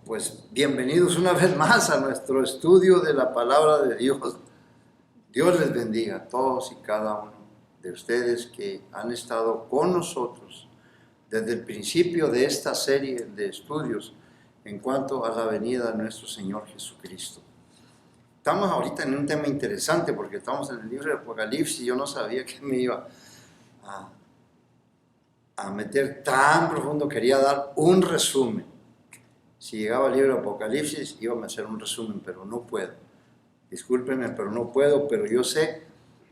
Pues bienvenidos una vez más a nuestro estudio de la palabra de Dios. Dios les bendiga a todos y cada uno de ustedes que han estado con nosotros desde el principio de esta serie de estudios en cuanto a la venida de nuestro Señor Jesucristo. Estamos ahorita en un tema interesante porque estamos en el libro de Apocalipsis. Yo no sabía que me iba a meter tan profundo. Quería dar un resumen. Si llegaba al libro de Apocalipsis, iba a hacer un resumen, pero no puedo. Discúlpenme, pero no puedo, pero yo sé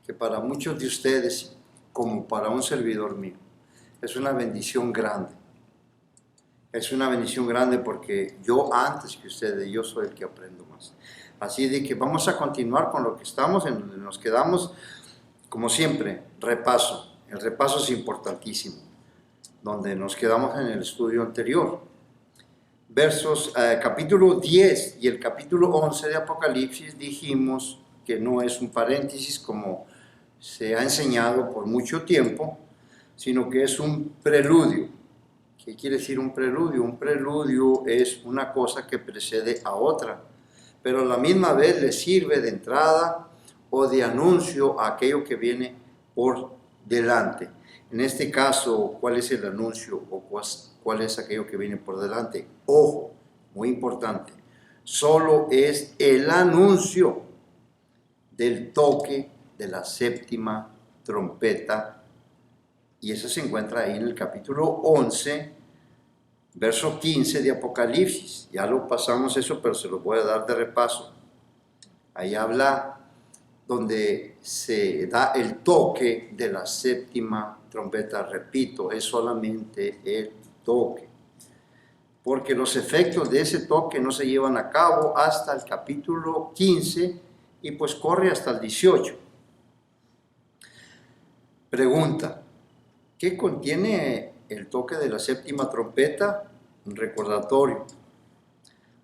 que para muchos de ustedes, como para un servidor mío, es una bendición grande. Es una bendición grande porque yo antes que ustedes, yo soy el que aprendo más. Así de que vamos a continuar con lo que estamos, en donde nos quedamos, como siempre, repaso. El repaso es importantísimo, donde nos quedamos en el estudio anterior. Capítulo 10 y el capítulo 11 de Apocalipsis dijimos que no es un paréntesis como se ha enseñado por mucho tiempo, sino que es un preludio. ¿Qué quiere decir un preludio? Un preludio es una cosa que precede a otra, pero a la misma vez le sirve de entrada o de anuncio a aquello que viene por delante. En este caso, ¿cuál es el anuncio o cuál es aquello que viene por delante? Ojo, muy importante, solo es el anuncio del toque de la séptima trompeta, y eso se encuentra ahí en el capítulo 11, verso 15 de Apocalipsis. Ya lo pasamos eso, pero se lo voy a dar de repaso. Ahí habla donde se da el toque de la séptima trompeta. Repito, es solamente el toque, porque los efectos de ese toque no se llevan a cabo hasta el capítulo 15 y pues corre hasta el 18. Pregunta: ¿qué contiene el toque de la séptima trompeta? Un recordatorio.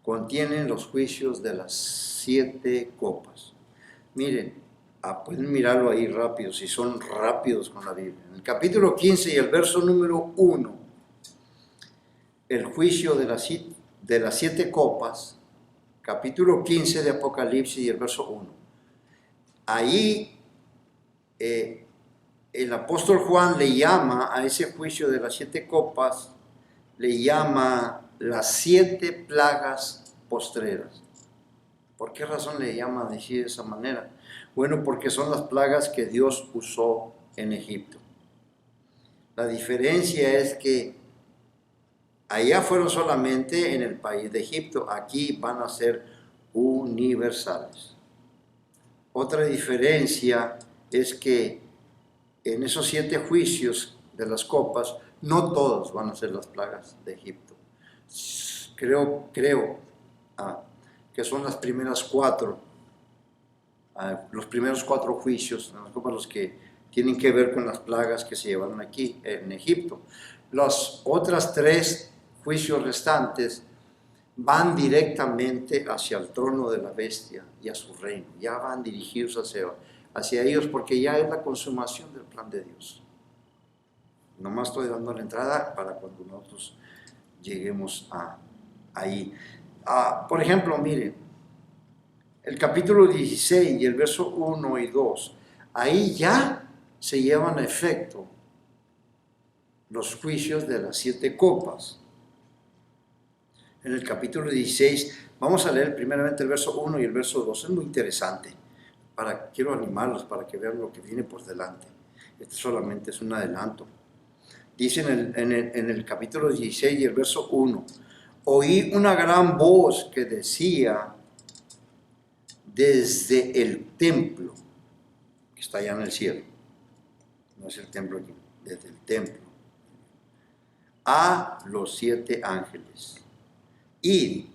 Contienen los juicios de las 7 copas. Miren, pueden mirarlo ahí rápido, si son rápidos con la Biblia. En el capítulo 15 y el verso número 1, el juicio de las 7 copas, capítulo 15 de Apocalipsis y el verso 1. Ahí el apóstol Juan le llama a ese juicio de las 7 copas, le llama las 7 plagas postreras. ¿Por qué razón le llama a decir de esa manera? Bueno, porque son las plagas que Dios usó en Egipto. La diferencia es que allá fueron solamente en el país de Egipto, aquí van a ser universales. Otra diferencia es que en esos 7 juicios de las copas, no todos van a ser las plagas de Egipto. Creo que son las primeras 4, los primeros 4 juicios de las copas los que tienen que ver con las plagas que se llevaron aquí en Egipto. Las otras 3 juicios restantes van directamente hacia el trono de la bestia y a su reino. Ya van dirigidos hacia ellos porque ya es la consumación del plan de Dios. Nomás estoy dando la entrada para cuando nosotros lleguemos ahí. Por ejemplo, miren, el capítulo 16 y el verso 1 y 2, ahí ya se llevan a efecto los juicios de las 7 copas. En el capítulo 16, vamos a leer primeramente el verso 1 y el verso 2, es muy interesante. Quiero animarlos para que vean lo que viene por delante. Este solamente es un adelanto. Dice en el capítulo 16 y el verso 1, oí una gran voz que decía desde el templo, que está allá en el cielo, no es el templo aquí, desde el templo, a los 7 ángeles, id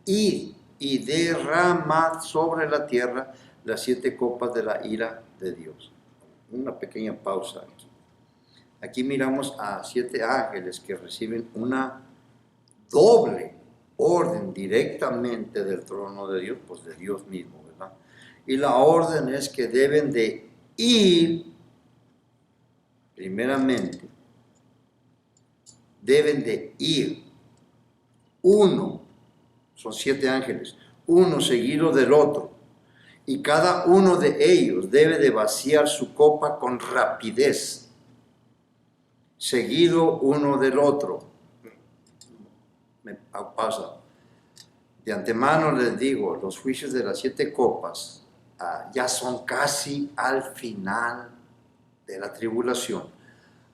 y derramad sobre la tierra las 7 copas de la ira de Dios. Una pequeña pausa aquí. Aquí miramos a 7 ángeles que reciben una doble orden directamente del trono de Dios, pues de Dios mismo, ¿verdad? Y la orden es que deben de ir, primeramente, deben de ir uno, son 7 ángeles, uno seguido del otro, y cada uno de ellos debe de vaciar su copa con rapidez, seguido uno del otro. Me pausa. De antemano les digo, los juicios de las 7 copas ya son casi al final de la tribulación.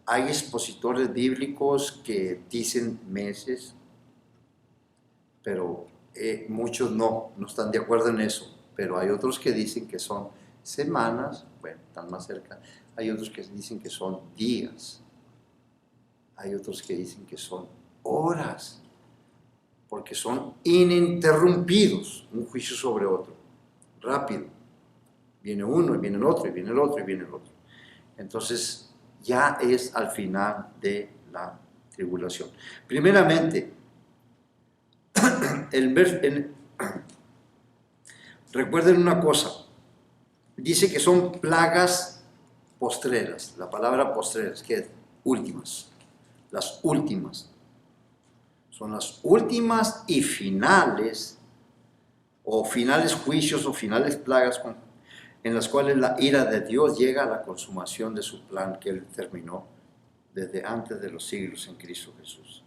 Hay expositores bíblicos que dicen meses, pero muchos no están de acuerdo en eso. Pero hay otros que dicen que son semanas, bueno, están más cerca. Hay otros que dicen que son días. Hay otros que dicen que son horas, porque son ininterrumpidos, un juicio sobre otro, rápido. Viene uno, y viene el otro, y viene el otro, y viene el otro. Entonces, ya es al final de la tribulación. Primeramente, recuerden una cosa, dice que son plagas postreras. La palabra postreras, que es últimas, las últimas. Son las últimas y finales, o finales juicios o finales plagas en las cuales la ira de Dios llega a la consumación de su plan que Él terminó desde antes de los siglos en Cristo Jesús.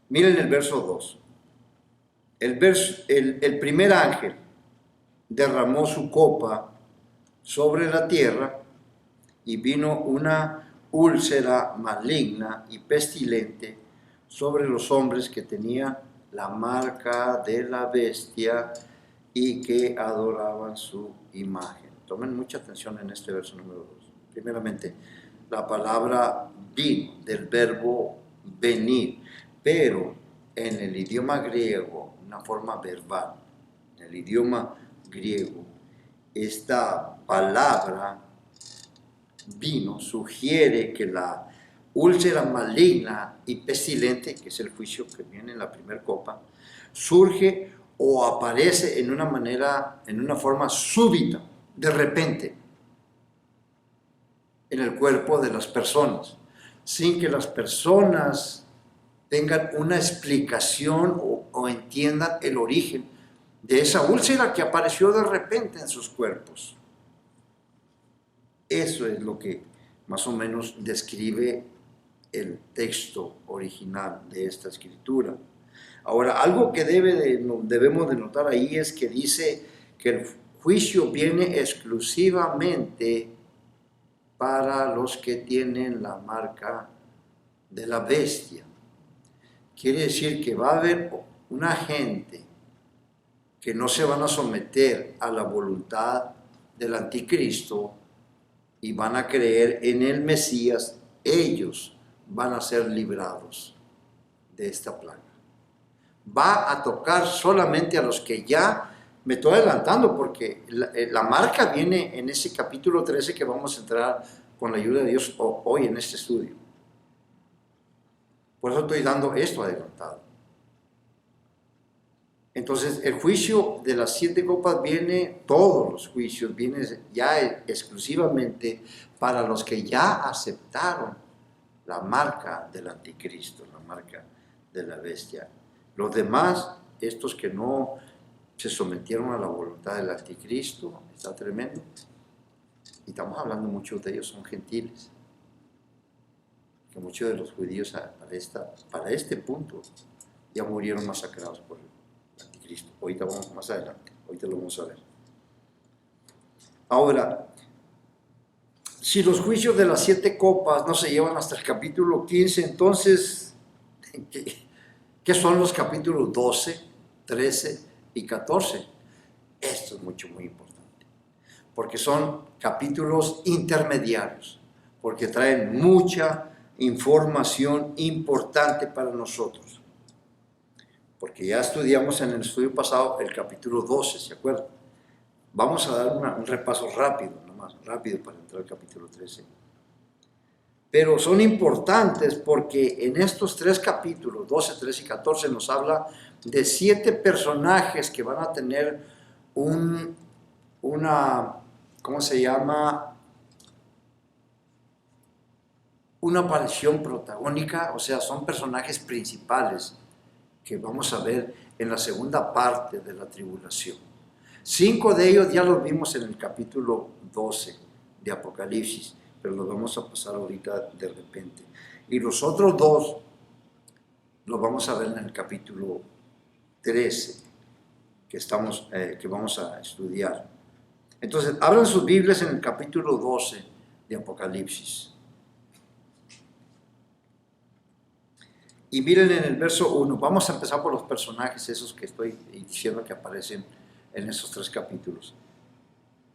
Miren el verso 2. El primer ángel derramó su copa sobre la tierra y vino una úlcera maligna y pestilente sobre los hombres que tenían la marca de la bestia y que adoraban su imagen. Tomen mucha atención en este verso número 2. Primeramente, la palabra vino, del verbo venir, pero en el idioma griego, una forma verbal, en el idioma griego, esta palabra vino sugiere que la úlcera maligna y pestilente, que es el juicio que viene en la primera copa, surge o aparece en una forma súbita, de repente, en el cuerpo de las personas, sin que las personas tengan una explicación o entiendan el origen de esa úlcera que apareció de repente en sus cuerpos. Eso es lo que más o menos describe el texto original de esta escritura. Ahora, algo que debemos de notar ahí es que dice que el juicio viene exclusivamente para los que tienen la marca de la bestia. Quiere decir que va a haber una gente que no se van a someter a la voluntad del anticristo y van a creer en el Mesías. Ellos van a ser librados de esta plaga. Va a tocar solamente a los que ya, me estoy adelantando porque la marca viene en ese capítulo 13 que vamos a entrar con la ayuda de Dios hoy en este estudio. Por eso estoy dando esto adelantado. Entonces el juicio de las 7 copas viene, todos los juicios vienen ya exclusivamente para los que ya aceptaron la marca del anticristo, la marca de la bestia. Los demás, estos que no se sometieron a la voluntad del anticristo, está tremendo. Y estamos hablando, muchos de ellos son gentiles. Que muchos de los judíos para este punto ya murieron masacrados por el anticristo. Ahorita vamos más adelante, ahorita lo vamos a ver. Ahora, si los juicios de las 7 copas no se llevan hasta el capítulo 15, entonces, ¿qué son los capítulos 12, 13 y 14? Esto es muy importante, porque son capítulos intermediarios, porque traen mucha información importante para nosotros. Porque ya estudiamos en el estudio pasado el capítulo 12, ¿se acuerdan? Vamos a dar un repaso rápido para entrar al capítulo 13. Pero son importantes porque en estos 3 capítulos, 12, 13 y 14, nos habla de 7 personajes que van a tener ¿cómo se llama? Una aparición protagónica, o sea, son personajes principales que vamos a ver en la segunda parte de la tribulación. 5 de ellos ya los vimos en el capítulo 12 de Apocalipsis, pero los vamos a pasar ahorita de repente. Y los otros 2 los vamos a ver en el capítulo 13 que vamos a estudiar. Entonces, abran sus Biblias en el capítulo 12 de Apocalipsis. Y miren en el verso 1, vamos a empezar por los personajes, esos que estoy diciendo que aparecen en esos 3 capítulos.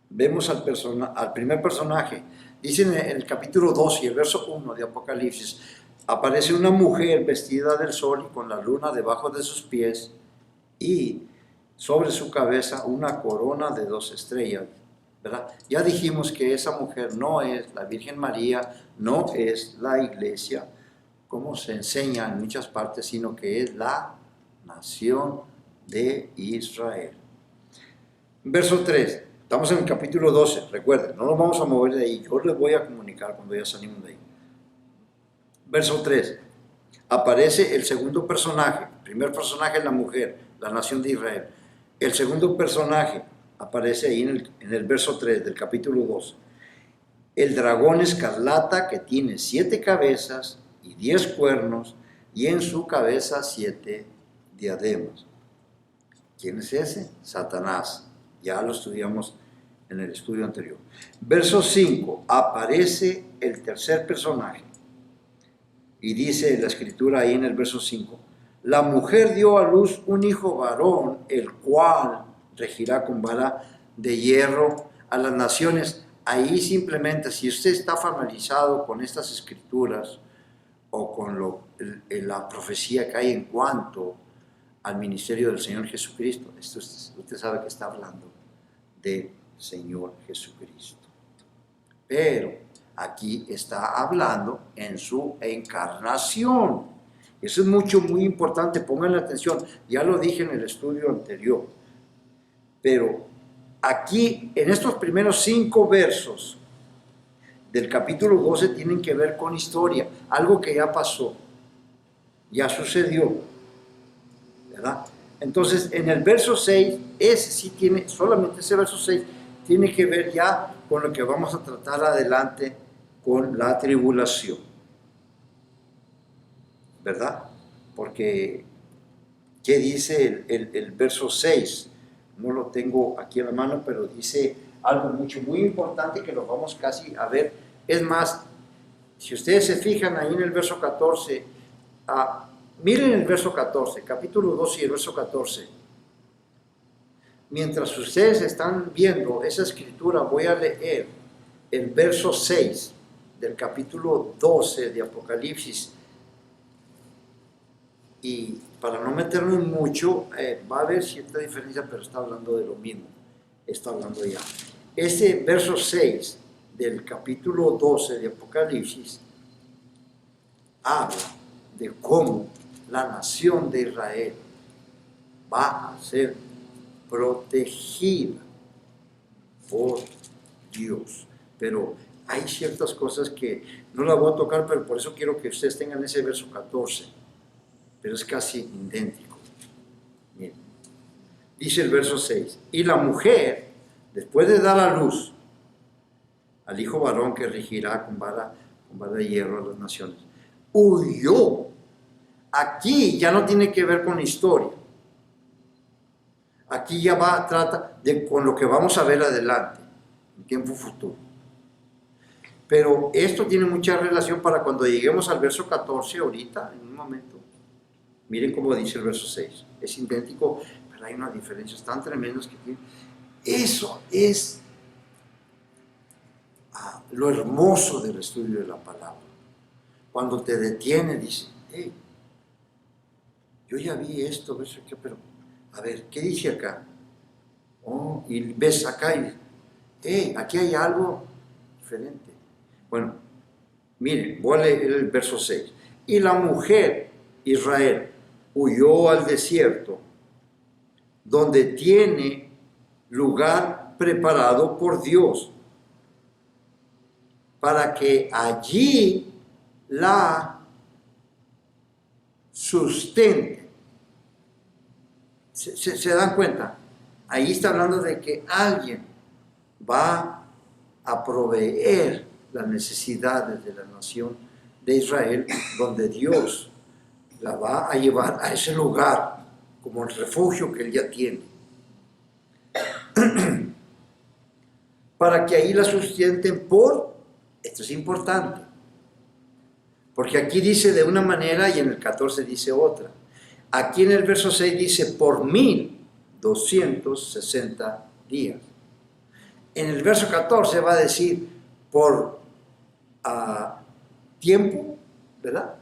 Vemos al primer personaje, dice en el capítulo 2 y el verso 1 de Apocalipsis, aparece una mujer vestida del sol y con la luna debajo de sus pies y sobre su cabeza una corona de 2 estrellas, ¿verdad? Ya dijimos que esa mujer no es la Virgen María, no es la iglesia, como se enseña en muchas partes, sino que es la nación de Israel. Verso 3, estamos en el capítulo 12, recuerden, no nos vamos a mover de ahí, yo les voy a comunicar cuando ya salimos de ahí. Verso 3, aparece el segundo personaje, el primer personaje es la mujer, la nación de Israel. El segundo personaje aparece ahí en el verso 3 del capítulo 2. El dragón escarlata que tiene 7 cabezas y 10 cuernos y en su cabeza 7 diademas. ¿Quién es ese? Satanás. Ya lo estudiamos en el estudio anterior. Verso 5. Aparece el tercer personaje. Y dice la escritura ahí en el verso 5. La mujer dio a luz un hijo varón, el cual regirá con vara de hierro a las naciones. Ahí simplemente, si usted está familiarizado con estas escrituras o con la profecía que hay en cuanto al ministerio del Señor Jesucristo, usted sabe que está hablando del Señor Jesucristo. Pero aquí está hablando en su encarnación. Eso es muy importante, pongan atención. Ya lo dije en el estudio anterior. Pero aquí, en estos primeros 5 versos del capítulo 12 tienen que ver con historia, algo que ya pasó, ya sucedió, ¿verdad? Entonces, en el verso 6, ese sí tiene, solamente ese verso 6, tiene que ver ya con lo que vamos a tratar adelante con la tribulación, ¿verdad? Porque, ¿qué dice el verso 6? No lo tengo aquí a la mano, pero dice algo muy importante que lo vamos casi a ver. Es más, si ustedes se fijan ahí en el verso 14, miren el verso 14, capítulo 2 y el verso 14. Mientras ustedes están viendo esa escritura, voy a leer el verso 6 del capítulo 12 de Apocalipsis. Y para no meternos mucho, va a haber cierta diferencia, pero está hablando de lo mismo. Está hablando ya. Ese verso 6 del capítulo 12 de Apocalipsis habla de cómo la nación de Israel va a ser protegida por Dios. Pero hay ciertas cosas que no las voy a tocar, pero por eso quiero que ustedes tengan ese verso 14. Pero es casi idéntico. Miren. Dice el verso 6, y la mujer, después de dar a luz al hijo varón que regirá con vara de hierro a las naciones, huyó. Aquí ya no tiene que ver con la historia. Aquí ya trata con lo que vamos a ver adelante, en tiempo futuro. Pero esto tiene mucha relación para cuando lleguemos al verso 14 ahorita, en un momento. Miren cómo dice el verso 6. Es idéntico, pero hay unas diferencias tan tremendas que tiene. Eso es lo hermoso del estudio de la palabra. Cuando te detiene, dice, hey, yo ya vi esto, ves acá, pero a ver, ¿qué dice acá? Oh, y ves acá y hey, aquí hay algo diferente. Bueno, miren, voy a leer el verso 6. Y la mujer, Israel, huyó al desierto, donde tiene lugar preparado por Dios, para que allí la sustente se dan cuenta. Ahí está hablando de que alguien va a proveer las necesidades de la nación de Israel, donde Dios la va a llevar a ese lugar como el refugio que él ya tiene, para que ahí la sustenten esto es importante, porque aquí dice de una manera y en el 14 dice otra. Aquí en el verso 6 dice por 1260 días. En el verso 14 va a decir por tiempo, ¿verdad?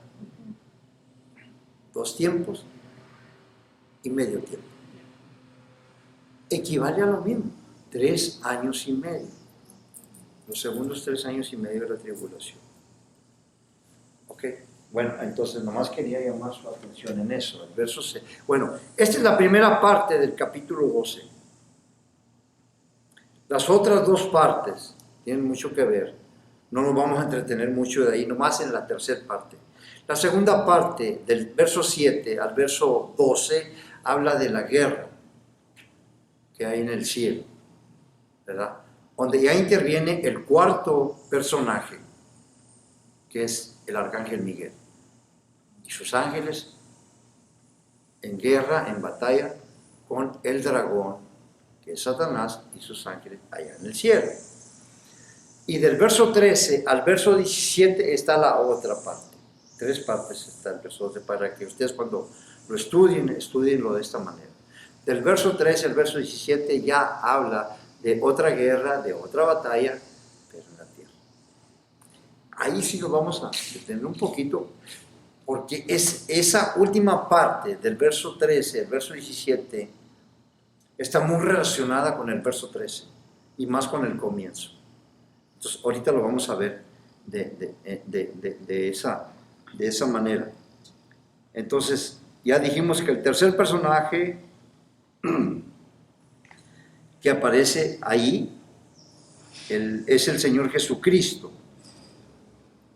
2 tiempos y medio tiempo. Equivale a lo mismo, 3 años y medio. Los segundos 3 años y medio de la tribulación. ¿Ok? Bueno, entonces nomás quería llamar su atención en eso, el verso 6. Bueno, esta es la primera parte del capítulo 12. Las otras 2 partes tienen mucho que ver. No nos vamos a entretener mucho de ahí, nomás en la tercera parte. La segunda parte, del verso 7 al verso 12, habla de la guerra que hay en el cielo, ¿verdad? Donde ya interviene el cuarto personaje, que es el arcángel Miguel, y sus ángeles en guerra, en batalla, con el dragón, que es Satanás, y sus ángeles allá en el cielo. Y del verso 13 al verso 17 está la otra parte. 3 partes está el verso 12, para que ustedes cuando lo estudienlo de esta manera. Del verso 13 al verso 17 ya habla de otra guerra, de otra batalla, pero en la tierra. Ahí sí lo vamos a detener un poquito, porque es esa última parte del verso 13 al verso 17 está muy relacionada con el verso 13 y más con el comienzo. Entonces ahorita lo vamos a ver de esa manera. Entonces ya dijimos que el tercer personaje que aparece ahí es el Señor Jesucristo.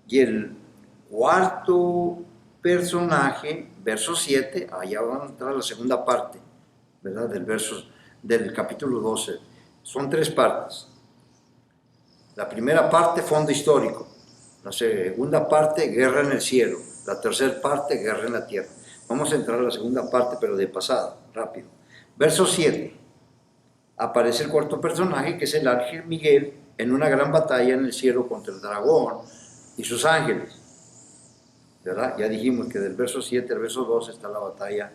Y el cuarto personaje, verso 7, allá vamos a entrar a la segunda parte, ¿verdad? Del capítulo 12. Son 3 partes. La primera parte, fondo histórico. La segunda parte, guerra en el cielo. La tercera parte, guerra en la tierra. Vamos a entrar a la segunda parte, pero de pasada, rápido. Verso 7. Aparece el cuarto personaje, que es el ángel Miguel, en una gran batalla en el cielo contra el dragón y sus ángeles, ¿verdad? Ya dijimos que del verso 7 al verso 12 está la batalla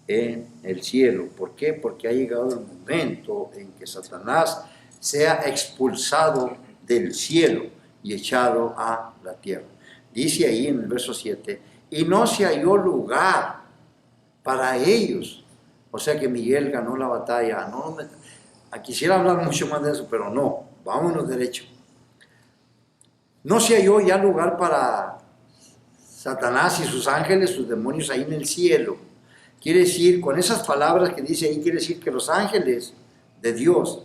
en el cielo. ¿Por qué? Porque ha llegado el momento en que Satanás sea expulsado del cielo y echado a la tierra. Dice ahí en el verso 7, y no se halló lugar para ellos. O sea que Miguel ganó la batalla. Quisiera hablar mucho más de eso, pero no, vámonos derecho. No se halló ya lugar para Satanás y sus ángeles, sus demonios ahí en el cielo. Quiere decir, con esas palabras que dice ahí, quiere decir que los ángeles de Dios,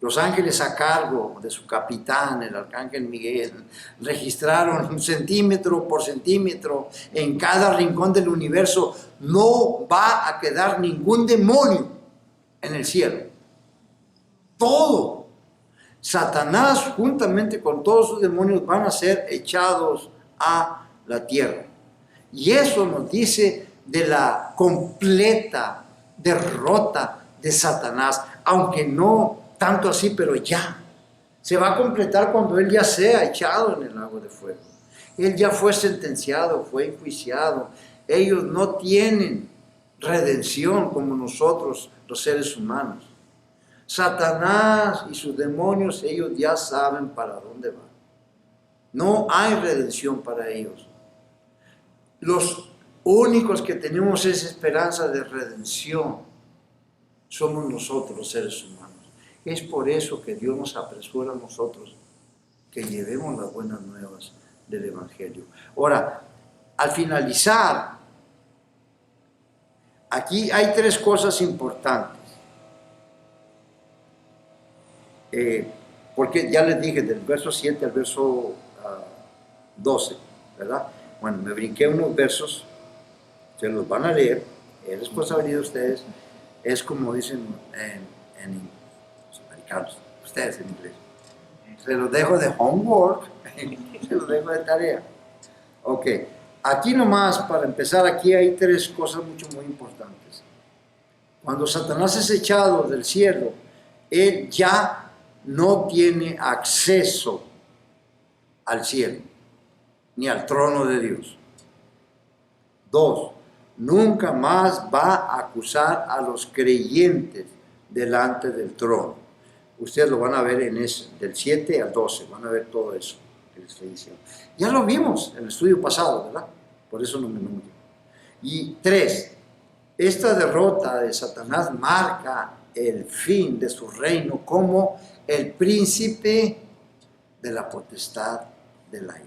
los ángeles a cargo de su capitán, el arcángel Miguel, registraron centímetro por centímetro en cada rincón del universo. No va a quedar ningún demonio en el cielo. Todo. Satanás, juntamente con todos sus demonios, van a ser echados a la tierra. Y eso nos dice de la completa derrota de Satanás, aunque no tanto así, pero ya. Se va a completar cuando él ya sea echado en el lago de fuego. Él ya fue sentenciado, fue enjuiciado. Ellos no tienen redención como nosotros, los seres humanos. Satanás y sus demonios, ellos ya saben para dónde van. No hay redención para ellos. Los únicos que tenemos esa esperanza de redención somos nosotros, los seres humanos. Es por eso que Dios nos apresura a nosotros que llevemos las buenas nuevas del Evangelio. Ahora, al finalizar, aquí hay 3 cosas importantes. Porque ya les dije, del verso 7 al verso 12, ¿verdad? Bueno, me brinqué unos versos, se los van a leer, es responsabilidad de ustedes, Es como dicen en los americanos, ustedes en inglés. Se los dejo de homework, se los dejo de tarea. Ok, aquí nomás, para empezar, aquí hay tres cosas muy importantes. Cuando Satanás es echado del cielo, él ya no tiene acceso al cielo, ni al trono de Dios. Dos, nunca más va a acusar a los creyentes delante del trono. Ustedes lo van a ver en ese, del 7 al 12, van a ver todo eso que les estoy diciendo. Ya lo vimos en el estudio pasado, ¿verdad? Por eso no me nombro. Y tres, esta derrota de Satanás marca el fin de su reino como el príncipe de la potestad del aire.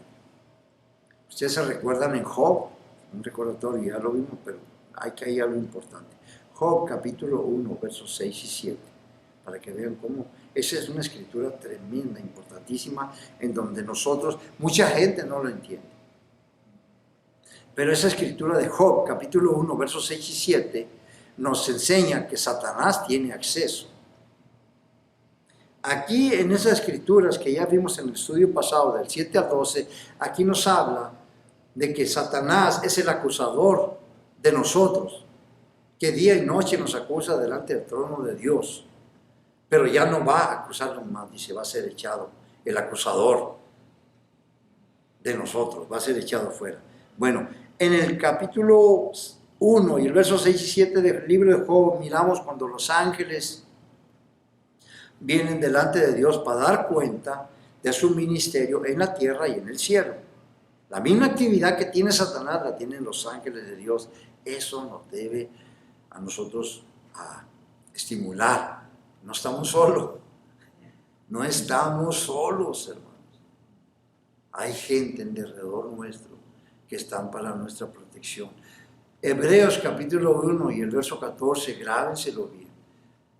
Ustedes se recuerdan en Job, un recordatorio, ya lo vimos, pero hay que hay algo importante. Job capítulo 1, versos 6 y 7, para que vean cómo esa es una escritura tremenda, importantísima, en donde nosotros, mucha gente no lo entiende. Pero esa escritura de Job, capítulo 1, versos 6 y 7, nos enseña que Satanás tiene acceso. Aquí en esas escrituras que ya vimos en el estudio pasado, del 7 al 12, aquí nos habla de que Satanás es el acusador de nosotros, que día y noche nos acusa delante del trono de Dios. Pero ya no va a acusarnos más, dice, va a ser echado el acusador de nosotros, va a ser echado fuera. Bueno, en el capítulo 1 y el verso 6 y 7 del libro de Job miramos cuando los ángeles vienen delante de Dios para dar cuenta de su ministerio en la tierra y en el cielo. La misma actividad que tiene Satanás la tienen los ángeles de Dios. Eso nos debe a nosotros a estimular. No estamos solos. No estamos solos, hermanos. Hay gente en derredor nuestro que están para nuestra protección. Hebreos capítulo 1 y el verso 14, grábenselo bien,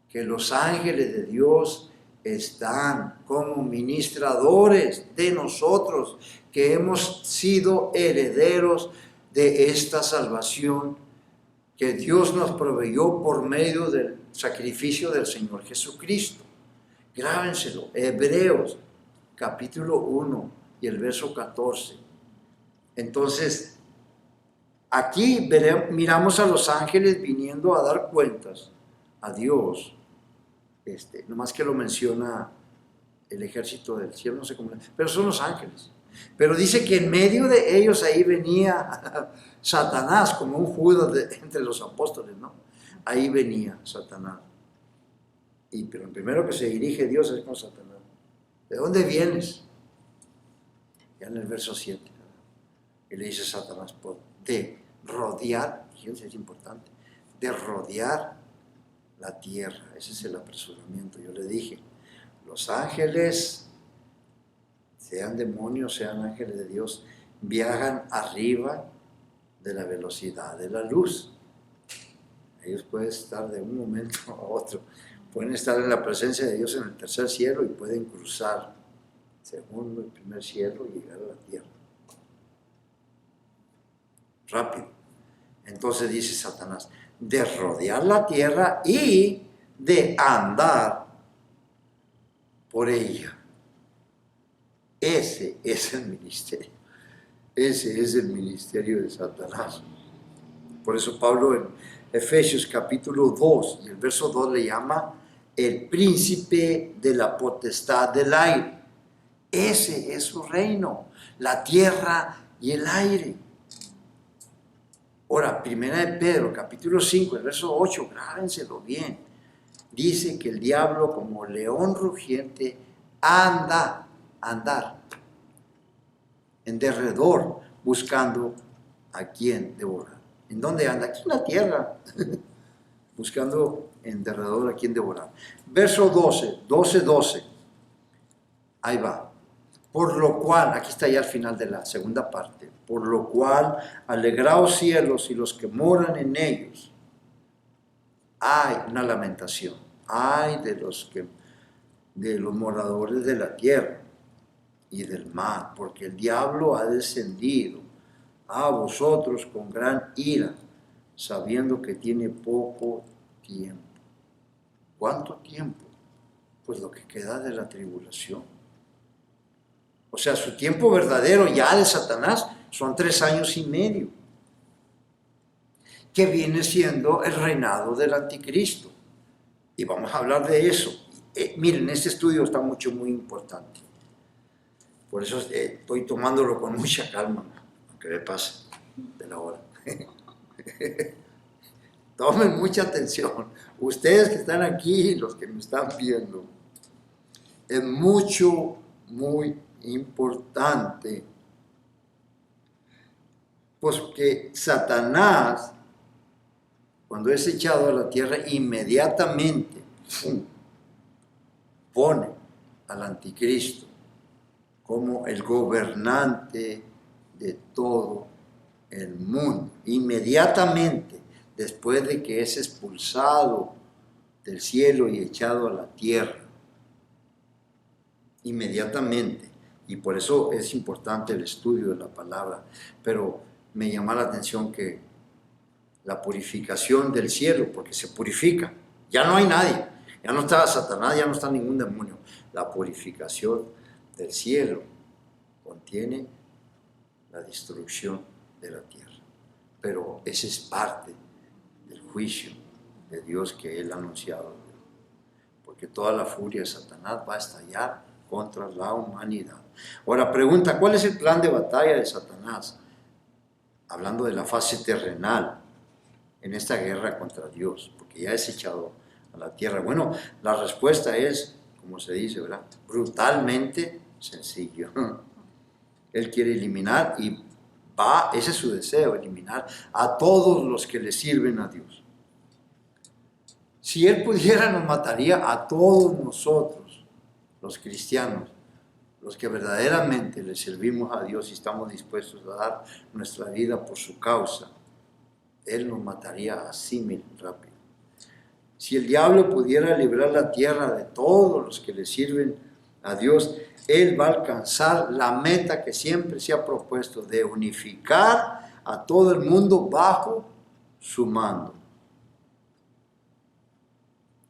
que los ángeles de Dios están como ministradores de nosotros, que hemos sido herederos de esta salvación que Dios nos proveyó por medio del sacrificio del Señor Jesucristo. Grábenselo, Hebreos capítulo 1 y el verso 14. Entonces, aquí miramos a los ángeles viniendo a dar cuentas a Dios. Nomás que lo menciona el ejército del cielo, no sé cómo, pero son los ángeles. Pero dice que en medio de ellos ahí venía Satanás, como un Judas entre los apóstoles, ¿no? Ahí venía Satanás. Pero el primero que se dirige Dios es con Satanás. ¿De dónde vienes? Ya en el verso 7. Y le dice Satanás, de rodear, fíjense, es importante, de rodear la tierra. Ese es el apresuramiento. Yo le dije, los ángeles, sean demonios, sean ángeles de Dios, viajan arriba de la velocidad de la luz. Ellos pueden estar de un momento a otro, pueden estar en la presencia de Dios en el tercer cielo y pueden cruzar segundo y primer cielo y llegar a la tierra. Rápido. Entonces dice Satanás, de rodear la tierra y de andar por ella. Ese es el ministerio. Ese es el ministerio de Satanás. Por eso Pablo en Efesios capítulo 2, y el verso 2 le llama el príncipe de la potestad del aire. Ese es su reino, la tierra y el aire. Ahora, primera de Pedro, capítulo 5, el verso 8, grábenselo bien. Dice que el diablo como león rugiente andar, en derredor, buscando a quien devorar. ¿En dónde anda? Aquí en la tierra, buscando en derredor a quien devorar. Verso 12. Ahí va. Por lo cual, aquí está ya al final de la segunda parte, por lo cual, alegraos cielos y los que moran en ellos. Hay una lamentación, hay de los moradores de la tierra y del mar, porque el diablo ha descendido a vosotros con gran ira, sabiendo que tiene poco tiempo. ¿Cuánto tiempo? Pues lo que queda de la tribulación. O sea, su tiempo verdadero ya de Satanás son 3 años y medio, que viene siendo el reinado del anticristo. Y vamos a hablar de eso. Miren, este estudio está muy importante. Por eso estoy tomándolo con mucha calma, aunque me pase de la hora. Tomen mucha atención. Ustedes que están aquí y los que me están viendo. Es muy importante. Pues que Satanás, cuando es echado a la tierra, inmediatamente pone al anticristo como el gobernante de todo el mundo. Inmediatamente después de que es expulsado del cielo y echado a la tierra. Inmediatamente. Y por eso es importante el estudio de la palabra. Pero me llama la atención que la purificación del cielo, porque se purifica, ya no hay nadie, ya no está Satanás, ya no está ningún demonio. La purificación del cielo contiene la destrucción de la tierra. Pero esa es parte del juicio de Dios que Él ha anunciado. Porque toda la furia de Satanás va a estallar contra la humanidad. Ahora pregunta, ¿cuál es el plan de batalla de Satanás? Hablando de la fase terrenal en esta guerra contra Dios, porque ya es echado a la tierra. Bueno, la respuesta es, como se dice, ¿verdad? Brutalmente sencillo. Él quiere eliminar y ese es su deseo, eliminar a todos los que le sirven a Dios. Si Él pudiera, nos mataría a todos nosotros, los cristianos, los que verdaderamente le servimos a Dios y estamos dispuestos a dar nuestra vida por su causa. Él nos mataría así rápido. Si el diablo pudiera librar la tierra de todos los que le sirven a Dios, Él va a alcanzar la meta que siempre se ha propuesto de unificar a todo el mundo bajo su mando.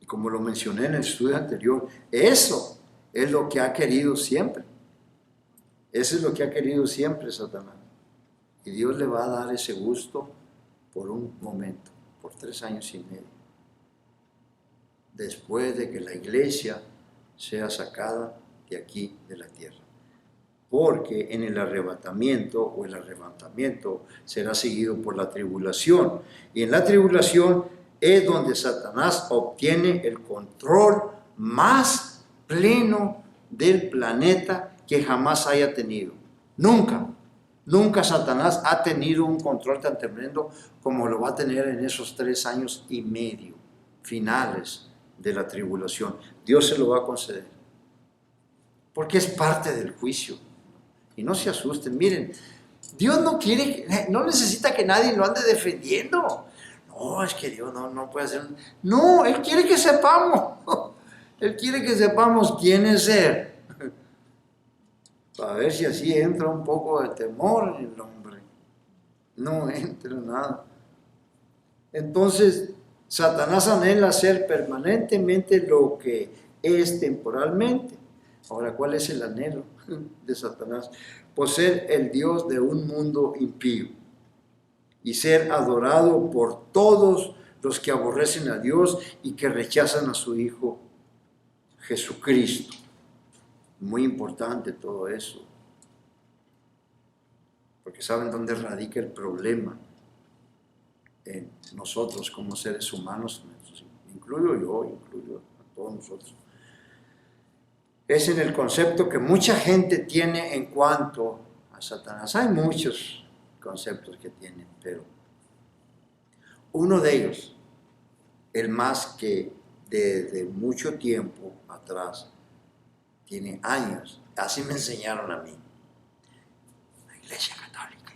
Y como lo mencioné en el estudio anterior, eso es lo que ha querido siempre. Eso es lo que ha querido siempre Satanás. Y Dios le va a dar ese gusto por un momento, por 3 años y medio. Después de que la iglesia sea sacada de aquí, de la tierra. Porque en el arrebatamiento o el arrebatamiento será seguido por la tribulación. Y en la tribulación es donde Satanás obtiene el control más pleno del planeta que jamás haya tenido. Nunca Satanás ha tenido un control tan tremendo como lo va a tener en esos 3 años y medio finales de la tribulación. Dios se lo va a conceder. Porque es parte del juicio. Y no se asusten, miren, Dios no necesita que nadie lo ande defendiendo. No, es que Dios no puede hacer. No, Él quiere que sepamos. Él quiere que sepamos quién es Él. Para ver si así entra un poco de temor en el hombre. No entra nada. Entonces, Satanás anhela hacer permanentemente lo que es temporalmente. Ahora, ¿cuál es el anhelo de Satanás? Pues ser el Dios de un mundo impío y ser adorado por todos los que aborrecen a Dios y que rechazan a su Hijo Jesucristo. Muy importante todo eso. Porque ¿saben dónde radica el problema? En nosotros como seres humanos, incluyo a todos nosotros. Es en el concepto que mucha gente tiene en cuanto a Satanás. Hay muchos conceptos que tienen, pero uno de ellos, el más que desde mucho tiempo atrás, tiene años, así me enseñaron a mí, la Iglesia Católica.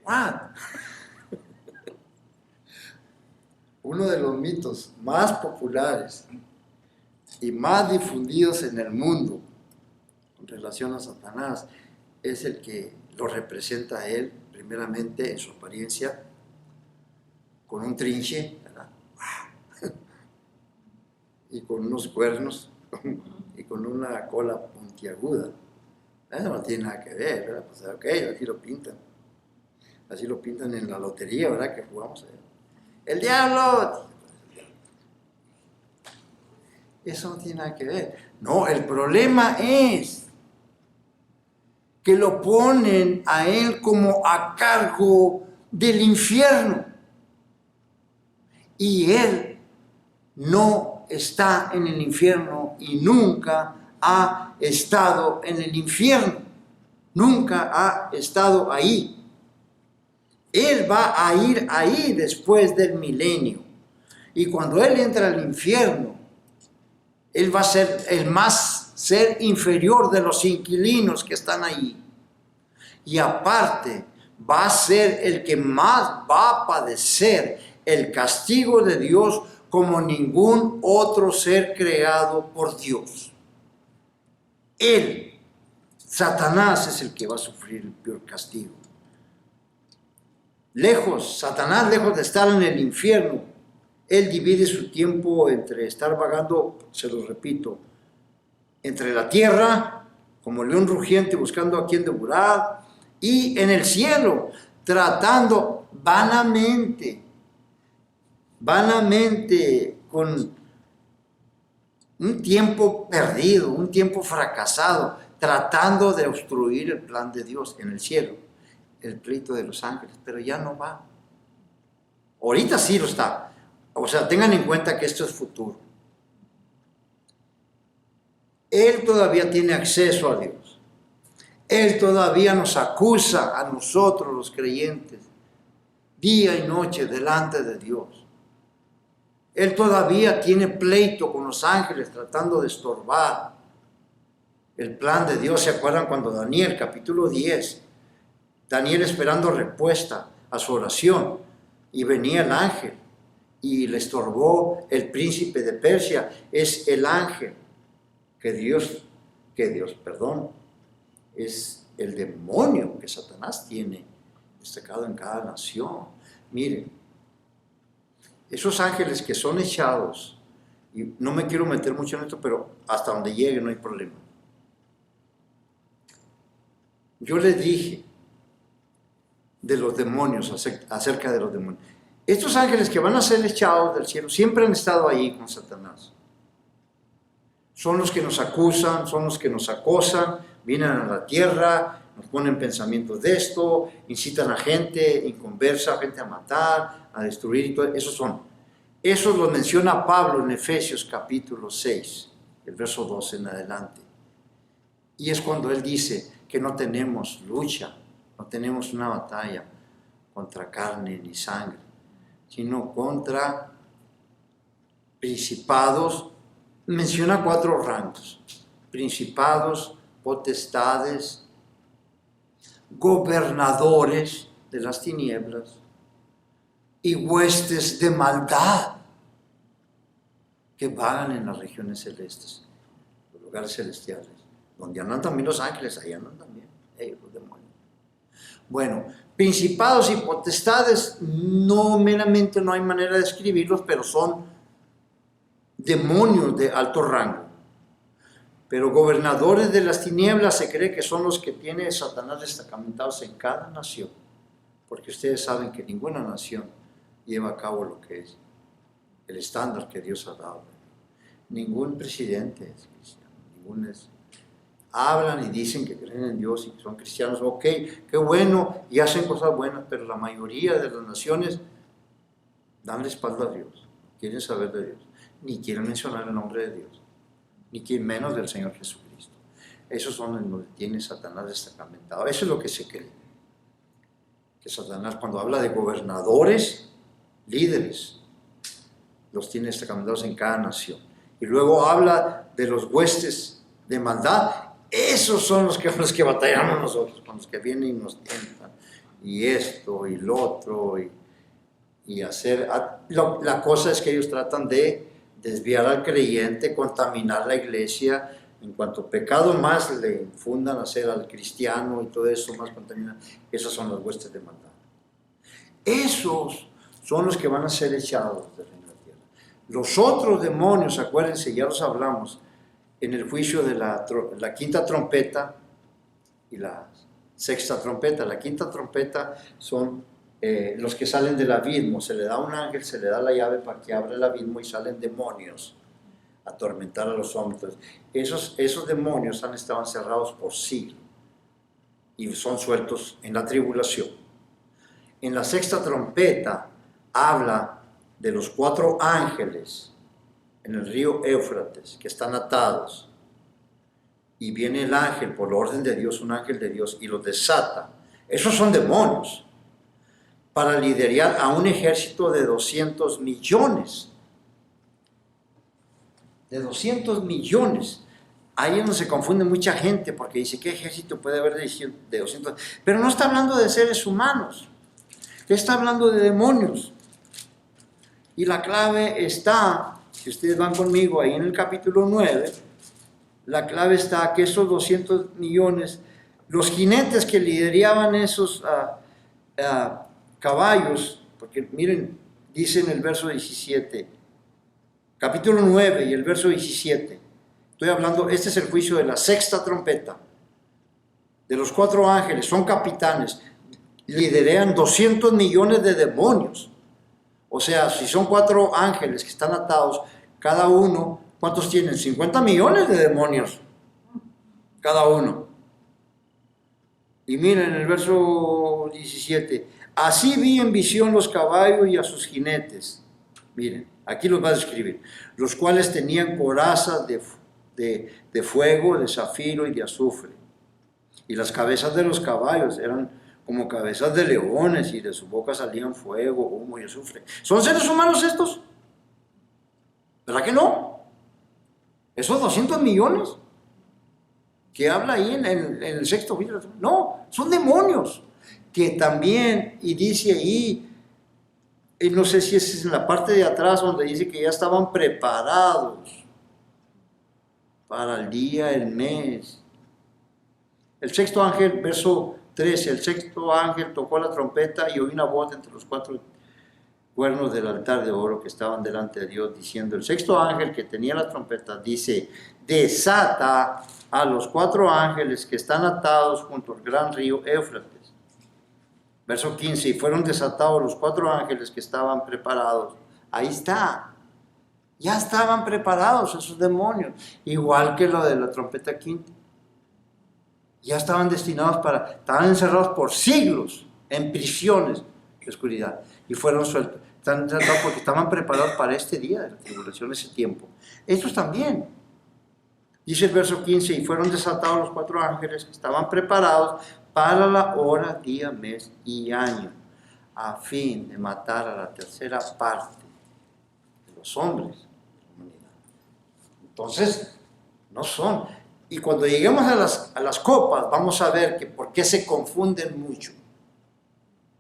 What? Uno de los mitos más populares y más difundidos en el mundo en relación a Satanás es el que lo representa a él primeramente en su apariencia, con un trinche, ¿verdad? Y con unos cuernos y con una cola puntiaguda. Eso no tiene nada que ver, ¿verdad? Pues ok, así lo pintan. Así lo pintan en la lotería, ¿verdad? Que jugamos allá. ¡El diablo! Eso no tiene nada que ver. No, el problema es que lo ponen a él como a cargo del infierno. Y él no está en el infierno y nunca ha estado en el infierno. Nunca ha estado ahí. Él va a ir ahí después del milenio. Y cuando él entra al infierno, él va a ser el más ser inferior de los inquilinos que están ahí. Y aparte, va a ser el que más va a padecer el castigo de Dios como ningún otro ser creado por Dios. Él, Satanás, es el que va a sufrir el peor castigo. Satanás, lejos de estar en el infierno, él divide su tiempo entre estar vagando, se lo repito, entre la tierra, como león rugiente buscando a quien devorar, y en el cielo, tratando vanamente, con un tiempo perdido, un tiempo fracasado, tratando de obstruir el plan de Dios en el cielo, el pleito de los ángeles, pero ya no va. Ahorita sí lo está. O sea, tengan en cuenta que esto es futuro. Él todavía tiene acceso a Dios. Él todavía nos acusa a nosotros los creyentes, día y noche delante de Dios. Él todavía tiene pleito con los ángeles tratando de estorbar el plan de Dios. ¿Se acuerdan cuando Daniel, capítulo 10, Daniel esperando respuesta a su oración, y venía el ángel y le estorbó el príncipe de Persia? Es el ángel es el demonio que Satanás tiene destacado en cada nación. Miren, esos ángeles que son echados, y no me quiero meter mucho en esto, pero hasta donde llegue no hay problema. Yo les dije de los demonios, acerca de los demonios. Estos ángeles que van a ser echados del cielo siempre han estado ahí con Satanás. Son los que nos acusan, son los que nos acosan, vienen a la tierra, nos ponen pensamientos de esto, incitan a gente inconversa, a gente a matar, a destruir y todo. Esos los menciona Pablo en Efesios capítulo 6, el verso 12 en adelante. Y es cuando él dice que no tenemos lucha, no tenemos una batalla contra carne ni sangre, sino contra principados. Menciona 4 rangos: principados, potestades, gobernadores de las tinieblas y huestes de maldad que vagan en las regiones celestes, los lugares celestiales, donde andan también los ángeles, ahí andan también ellos, los demonios. Bueno, principados y potestades, no meramente, no hay manera de describirlos, pero son demonios de alto rango. Pero gobernadores de las tinieblas se cree que son los que tiene Satanás destacamentados en cada nación, porque ustedes saben que ninguna nación lleva a cabo lo que es el estándar que Dios ha dado. Ningún presidente es cristiano, hablan y dicen que creen en Dios y que son cristianos. Ok, qué bueno, y hacen cosas buenas, pero la mayoría de las naciones dan la espalda a Dios, quieren saber de Dios, ni quieren mencionar el nombre de Dios, ni quieren menos del Señor Jesucristo. Esos son en donde tiene Satanás destacamentado. Eso es lo que se cree. Que Satanás, cuando habla de gobernadores, líderes, los tiene destacamentados en cada nación. Y luego habla de los huestes de maldad. Esos son los que batallamos nosotros, con los que vienen y nos tientan, y esto y lo otro, y hacer. La cosa es que ellos tratan de desviar al creyente, contaminar la iglesia, En cuanto pecado más le infundan a hacer al cristiano y todo eso más contaminado, esas son las huestes de maldad. Esos son los que van a ser echados del reino de la tierra. Los otros demonios, acuérdense, ya los hablamos, en el juicio de la quinta trompeta y la sexta trompeta. La quinta trompeta son los que salen del abismo. Se le da a un ángel, se le da la llave para que abra el abismo y salen demonios a atormentar a los hombres. Esos demonios han estado encerrados por siglos y son sueltos en la tribulación. En la sexta trompeta habla de los 4 ángeles en el río Éufrates que están atados, y viene el ángel por orden de Dios, un ángel de Dios, y los desata. Esos son demonios para liderar a un ejército de 200 millones. De 200 millones. Ahí es donde se confunde mucha gente, porque dice, ¿qué ejército puede haber de 200? Pero no está hablando de seres humanos, está hablando de demonios. Y la clave está, si ustedes van conmigo ahí en el capítulo 9, la clave está que esos 200 millones, los jinetes que lideraban esos caballos, porque miren, dice en el verso 17, capítulo 9 y el verso 17, estoy hablando, este es el juicio de la sexta trompeta, de los 4 ángeles, son capitanes, liderean 200 millones de demonios. O sea, si son 4 ángeles que están atados, cada uno, ¿cuántos tienen? 50 millones de demonios, cada uno. Y miren el verso 17, así vi en visión los caballos y a sus jinetes. Miren, aquí los va a describir, los cuales tenían corazas de fuego, de zafiro y de azufre. Y las cabezas de los caballos eran como cabezas de leones, y de su boca salían fuego, humo y azufre. ¿Son seres humanos estos? ¿Verdad que no? Esos 200 millones que habla ahí en el sexto juicio, no, son demonios que también, y dice ahí, y no sé si es en la parte de atrás donde dice que ya estaban preparados para el día, el mes. El sexto ángel, verso 13, el sexto ángel tocó la trompeta y oí una voz entre los 4 cuernos del altar de oro que estaban delante de Dios, diciendo, el sexto ángel que tenía la trompeta dice, desata a los 4 ángeles que están atados junto al gran río Éufrates. Verso 15, y fueron desatados los 4 ángeles que estaban preparados. Ahí está, ya estaban preparados esos demonios, igual que lo de la trompeta quinta. Ya estaban destinados estaban encerrados por siglos en prisiones de oscuridad y fueron sueltos. Están tratados porque estaban preparados para este día de la tribulación, ese tiempo. Estos también. Dice el verso 15, y fueron desatados los 4 ángeles que estaban preparados para la hora, día, mes y año, a fin de matar a la tercera parte de los hombres de la humanidad. Entonces, no son. Y cuando lleguemos a las copas, vamos a ver que por qué se confunden mucho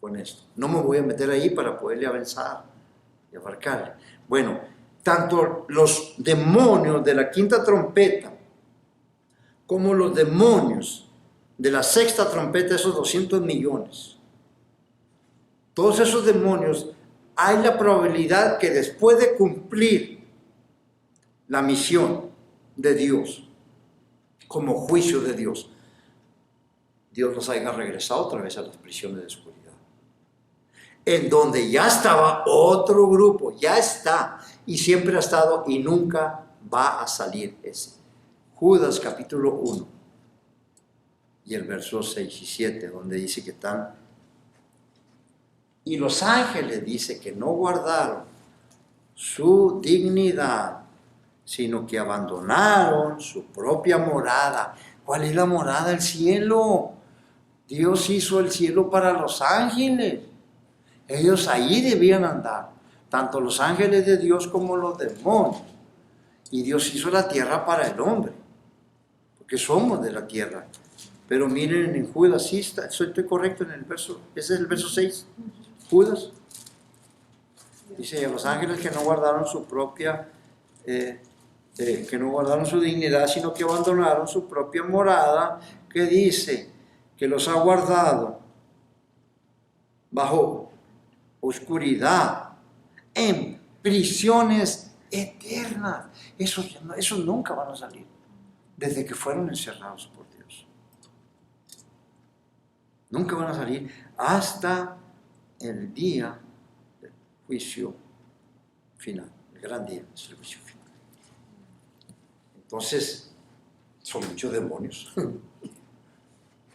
con esto. No me voy a meter ahí para poderle avanzar y abarcarle. Bueno, tanto los demonios de la quinta trompeta como los demonios de la sexta trompeta, esos 200 millones, todos esos demonios, hay la probabilidad que después de cumplir la misión de Dios, como juicio de Dios, Dios los haya regresado otra vez a las prisiones de oscuridad, en donde ya estaba otro grupo, ya está, y siempre ha estado y nunca va a salir ese. Judas capítulo 1 y el verso 6 y 7, donde dice que están, y los ángeles dice que no guardaron su dignidad, sino que abandonaron su propia morada. ¿Cuál es la morada? El cielo. Dios hizo el cielo para los ángeles. Ellos allí debían andar, tanto los ángeles de Dios como los demonios. Y Dios hizo la tierra para el hombre, porque somos de la tierra. Pero miren en Judas, sí está, estoy correcto en el verso, ese es el verso 6. Judas dice, a los ángeles que no guardaron su propia que no guardaron su dignidad, sino que abandonaron su propia morada, que dice que los ha guardado bajo oscuridad, en prisiones eternas. Esos nunca van a salir, desde que fueron encerrados por Dios. Nunca van a salir hasta el día del juicio final. El gran día es el juicio final. Entonces, son muchos demonios.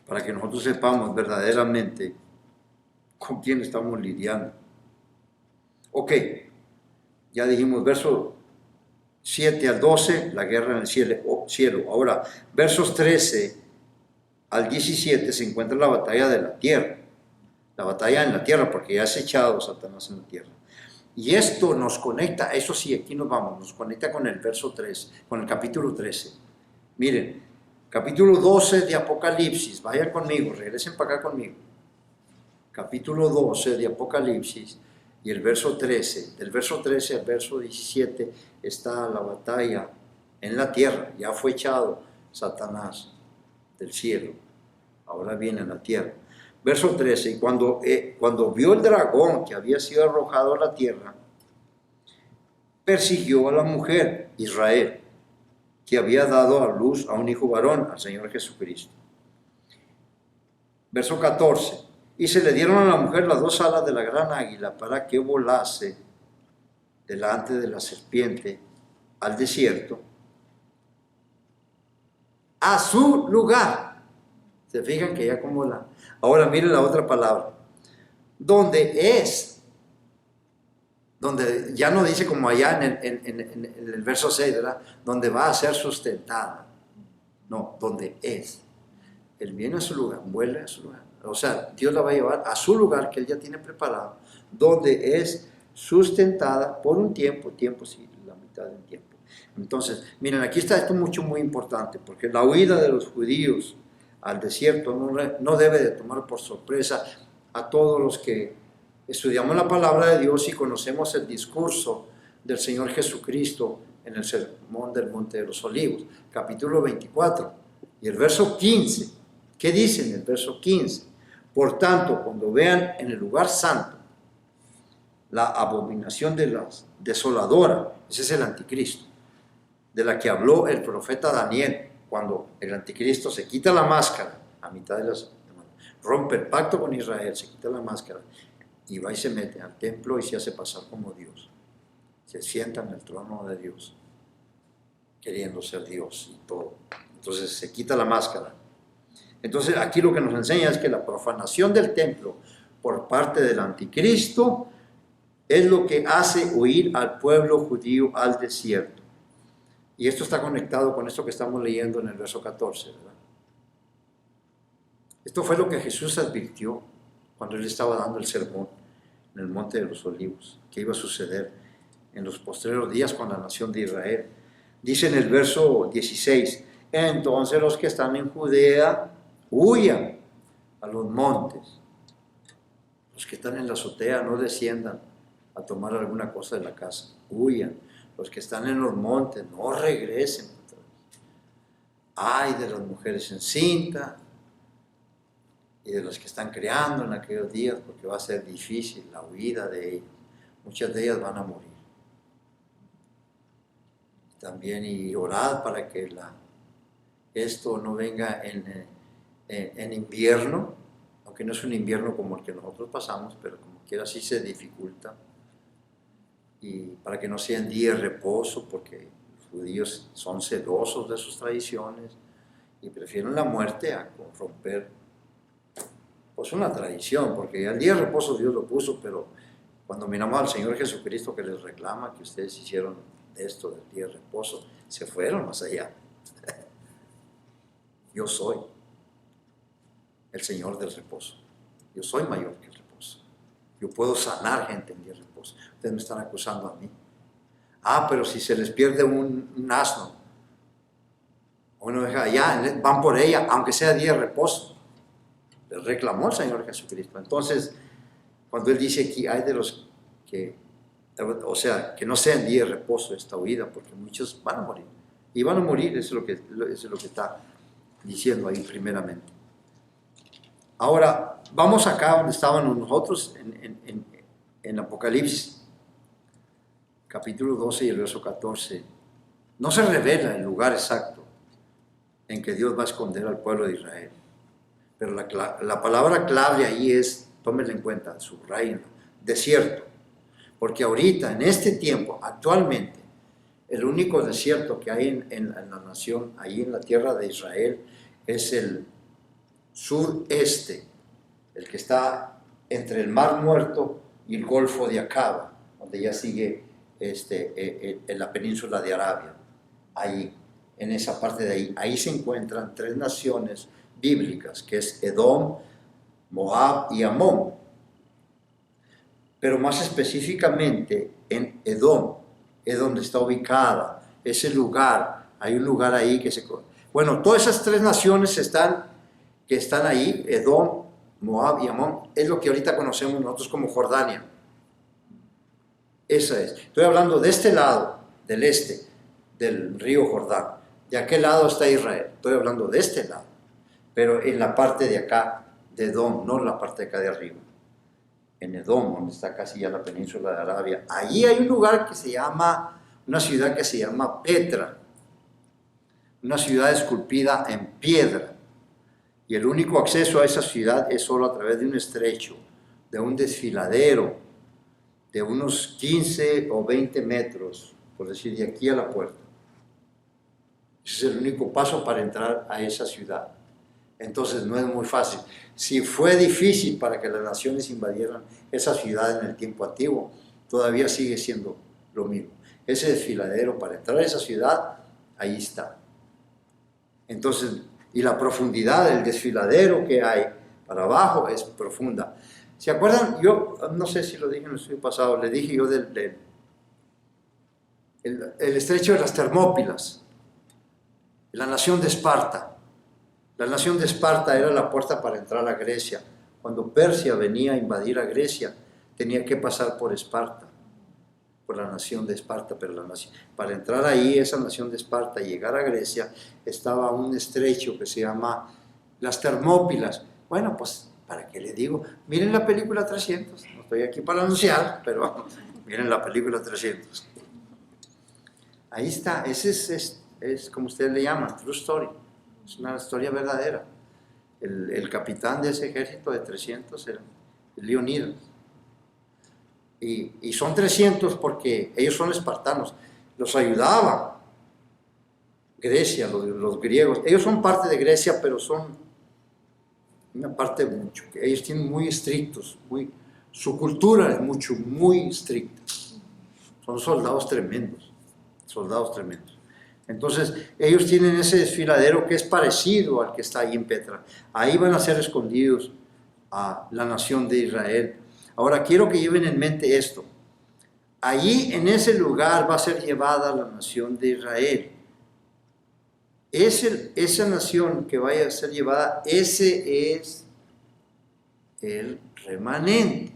Para que nosotros sepamos verdaderamente con quién estamos lidiando. Ok, ya dijimos verso 7 al 12, la guerra en el cielo. Ahora, versos 13 al 17 se encuentra la batalla de la tierra. La batalla en la tierra, porque ya es echado Satanás en la tierra. Y esto nos conecta, eso sí, aquí nos vamos, nos conecta con el verso 3, con el capítulo 13. Miren, capítulo 12 de Apocalipsis, vayan conmigo, regresen para acá conmigo. Capítulo 12 de Apocalipsis y el verso 13. Del verso 13 al verso 17 está la batalla en la tierra. Ya fue echado Satanás del cielo, ahora viene en la tierra. Verso 13, y cuando vio el dragón que había sido arrojado a la tierra, persiguió a la mujer, Israel, que había dado a luz a un hijo varón, al Señor Jesucristo. Verso 14, y se le dieron a la mujer las 2 alas de la gran águila para que volase delante de la serpiente al desierto, a su lugar. Se fijan que ya como la... Ahora miren la otra palabra. Donde es. Donde ya no dice como allá en el verso 6, ¿verdad? Donde va a ser sustentada. No, donde es. Él viene a su lugar, vuelve a su lugar. O sea, Dios la va a llevar a su lugar que Él ya tiene preparado. Donde es sustentada por un tiempo sí, la mitad del tiempo. Entonces, miren, aquí está esto muy importante, porque la huida de los judíos al desierto no debe de tomar por sorpresa a todos los que estudiamos la palabra de Dios y conocemos el discurso del Señor Jesucristo en el Sermón del Monte de los Olivos, capítulo 24 y el verso 15. ¿Qué dice en el verso 15? Por tanto, cuando vean en el lugar santo la abominación de la desoladora, ese es el anticristo, de la que habló el profeta Daniel, cuando el anticristo se quita la máscara a mitad de las semanas, rompe el pacto con Israel, se quita la máscara y va y se mete al templo y se hace pasar como Dios, se sienta en el trono de Dios, queriendo ser Dios y todo. Entonces se quita la máscara. Entonces aquí lo que nos enseña es que la profanación del templo por parte del anticristo es lo que hace huir al pueblo judío al desierto. Y esto está conectado con esto que estamos leyendo en el verso 14, ¿verdad? Esto fue lo que Jesús advirtió cuando Él estaba dando el sermón en el Monte de los Olivos, que iba a suceder en los postreros días con la nación de Israel. Dice en el verso 16, entonces los que están en Judea huyan a los montes. Los que están en la azotea no desciendan a tomar alguna cosa de la casa, huyan. Los que están en los montes no regresen. Ay de las mujeres encintas y de las que están creando en aquellos días, porque va a ser difícil la huida de ellas. Muchas de ellas van a morir. También y orad para que esto no venga en invierno, aunque no es un invierno como el que nosotros pasamos, pero como quiera sí se dificulta. Y para que no sean días de reposo, porque los judíos son celosos de sus tradiciones y prefieren la muerte a romper pues una tradición, porque el día de reposo Dios lo puso, pero cuando miramos al Señor Jesucristo que les reclama que ustedes hicieron esto del día de reposo, se fueron más allá. Yo soy el Señor del reposo, yo soy mayor que el reposo, yo puedo sanar gente en día de reposo. Ustedes me están acusando a mí. Pero si se les pierde un asno, o una oveja allá, van por ella, aunque sea día de reposo. Les reclamó el Señor Jesucristo. Entonces, cuando Él dice aquí, hay de los que O sea, que no sea en día de reposo esta huida, porque muchos van a morir. Y van a morir, eso es lo que está diciendo ahí primeramente. Ahora, vamos acá donde estábamos nosotros, en Apocalipsis, capítulo 12 y el verso 14. No se revela el lugar exacto en que Dios va a esconder al pueblo de Israel. Pero la palabra clave ahí es, tómenla en cuenta, subrayenla, desierto. Porque ahorita, en este tiempo, actualmente, el único desierto que hay en la nación, ahí en la tierra de Israel, es el sureste, el que está entre el Mar Muerto y el Golfo de Acaba, donde ya sigue en la península de Arabia. Ahí, en esa parte de ahí se encuentran tres naciones bíblicas, que es Edom, Moab y Amón. Pero más específicamente en Edom, es donde está ubicada ese lugar. Hay un lugar ahí que se... Bueno, todas esas tres naciones que están ahí, Edom, Moab y Amón, es lo que ahorita conocemos nosotros como Jordania. Esa es. Estoy hablando de este lado, del este, del río Jordán. De aquel lado está Israel. Estoy hablando de este lado. Pero en la parte de acá, de Edom, no en la parte de acá de arriba. En Edom, donde está casi ya la península de Arabia. Allí hay un lugar que se llama, una ciudad que se llama Petra. Una ciudad esculpida en piedra. Y el único acceso a esa ciudad es solo a través de un estrecho, de un desfiladero, de unos 15 o 20 metros, por decir, de aquí a la puerta. Ese es el único paso para entrar a esa ciudad. Entonces no es muy fácil. Si fue difícil para que las naciones invadieran esa ciudad en el tiempo antiguo, todavía sigue siendo lo mismo. Ese desfiladero para entrar a esa ciudad, ahí está. Entonces, y la profundidad del desfiladero que hay para abajo es profunda. ¿Se acuerdan? Yo no sé si lo dije en el estudio pasado, le dije yo el estrecho de las Termópilas, la nación de Esparta. La nación de Esparta era la puerta para entrar a Grecia. Cuando Persia venía a invadir a Grecia, tenía que pasar por Esparta, por la nación de Esparta. Pero para entrar ahí, esa nación de Esparta, y llegar a Grecia, estaba un estrecho que se llama las Termópilas. Bueno, pues, ¿para qué le digo? Miren la película 300. No estoy aquí para anunciar, pero miren la película 300. Ahí está. Ese es como ustedes le llaman, true story. Es una historia verdadera. El capitán de ese ejército de 300 era Leonidas. Y son 300 porque ellos son espartanos. Los ayudaban Grecia, los griegos. Ellos son parte de Grecia, pero son una parte mucho. Ellos tienen muy estrictos. Su cultura es muy estricta. Son soldados tremendos. Soldados tremendos. Entonces, ellos tienen ese desfiladero que es parecido al que está ahí en Petra. Ahí van a ser escondidos a la nación de Israel. Ahora, quiero que lleven en mente esto. Allí, en ese lugar, va a ser llevada la nación de Israel. Esa nación que vaya a ser llevada, ese es el remanente.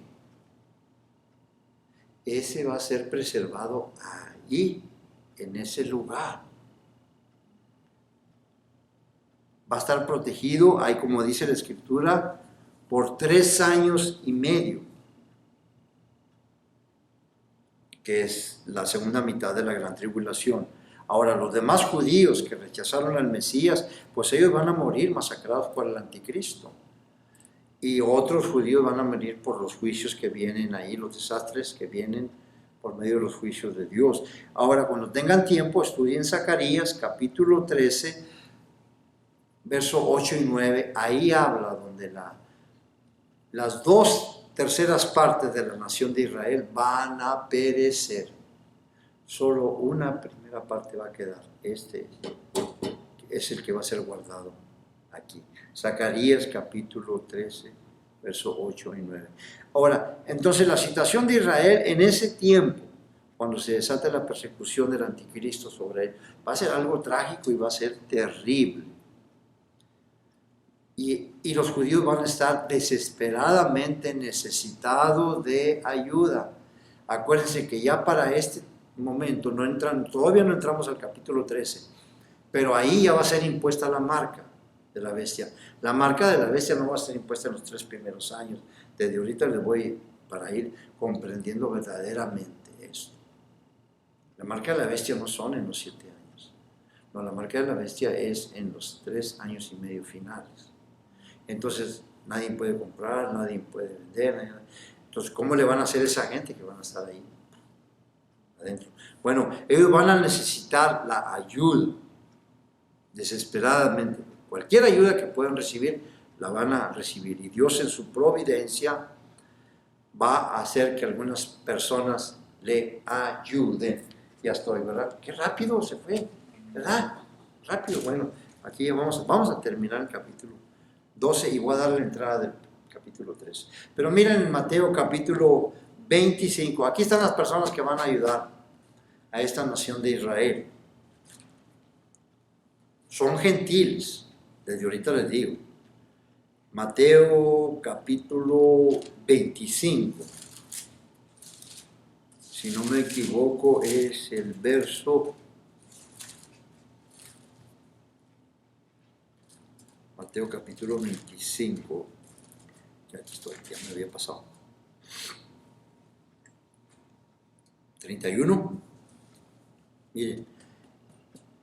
Ese va a ser preservado allí, en ese lugar. Va a estar protegido, ahí como dice la Escritura, por 3 años y medio, que es la segunda mitad de la gran tribulación. Ahora, los demás judíos que rechazaron al Mesías, pues ellos van a morir masacrados por el anticristo. Y otros judíos van a morir por los juicios que vienen ahí, los desastres que vienen por medio de los juicios de Dios. Ahora, cuando tengan tiempo, estudien Zacarías, capítulo 13, verso 8 y 9, ahí habla donde las 2/3 partes de la nación de Israel van a perecer. Solo una primera parte va a quedar. Este es el que va a ser guardado aquí. Zacarías capítulo 13, verso 8 y 9. Ahora, entonces la situación de Israel en ese tiempo, cuando se desate la persecución del anticristo sobre él, va a ser algo trágico y va a ser terrible. Y los judíos van a estar desesperadamente necesitados de ayuda. Acuérdense que ya para este momento todavía no entramos al capítulo 13, pero ahí ya va a ser impuesta la marca de la bestia. La marca de la bestia no va a ser impuesta en los 3 primeros años. Desde ahorita les voy para ir comprendiendo verdaderamente esto. La marca de la bestia no son en los 7 años. No, la marca de la bestia es en los 3 años y medio finales. Entonces, nadie puede comprar, nadie puede vender. Entonces, ¿cómo le van a hacer a esa gente que van a estar ahí adentro? Bueno, ellos van a necesitar la ayuda desesperadamente. Cualquier ayuda que puedan recibir, la van a recibir. Y Dios en su providencia va a hacer que algunas personas le ayuden. Ya estoy, ¿verdad? Qué rápido se fue, ¿verdad? Rápido. Bueno, aquí ya vamos a terminar el capítulo 12 y voy a dar la entrada del capítulo 13. Pero miren en Mateo capítulo 25, aquí están las personas que van a ayudar a esta nación de Israel. Son gentiles, desde ahorita les digo. Mateo capítulo 25, si no me equivoco es el verso, Mateo capítulo 25, ya estoy, ya me había pasado, 31, miren,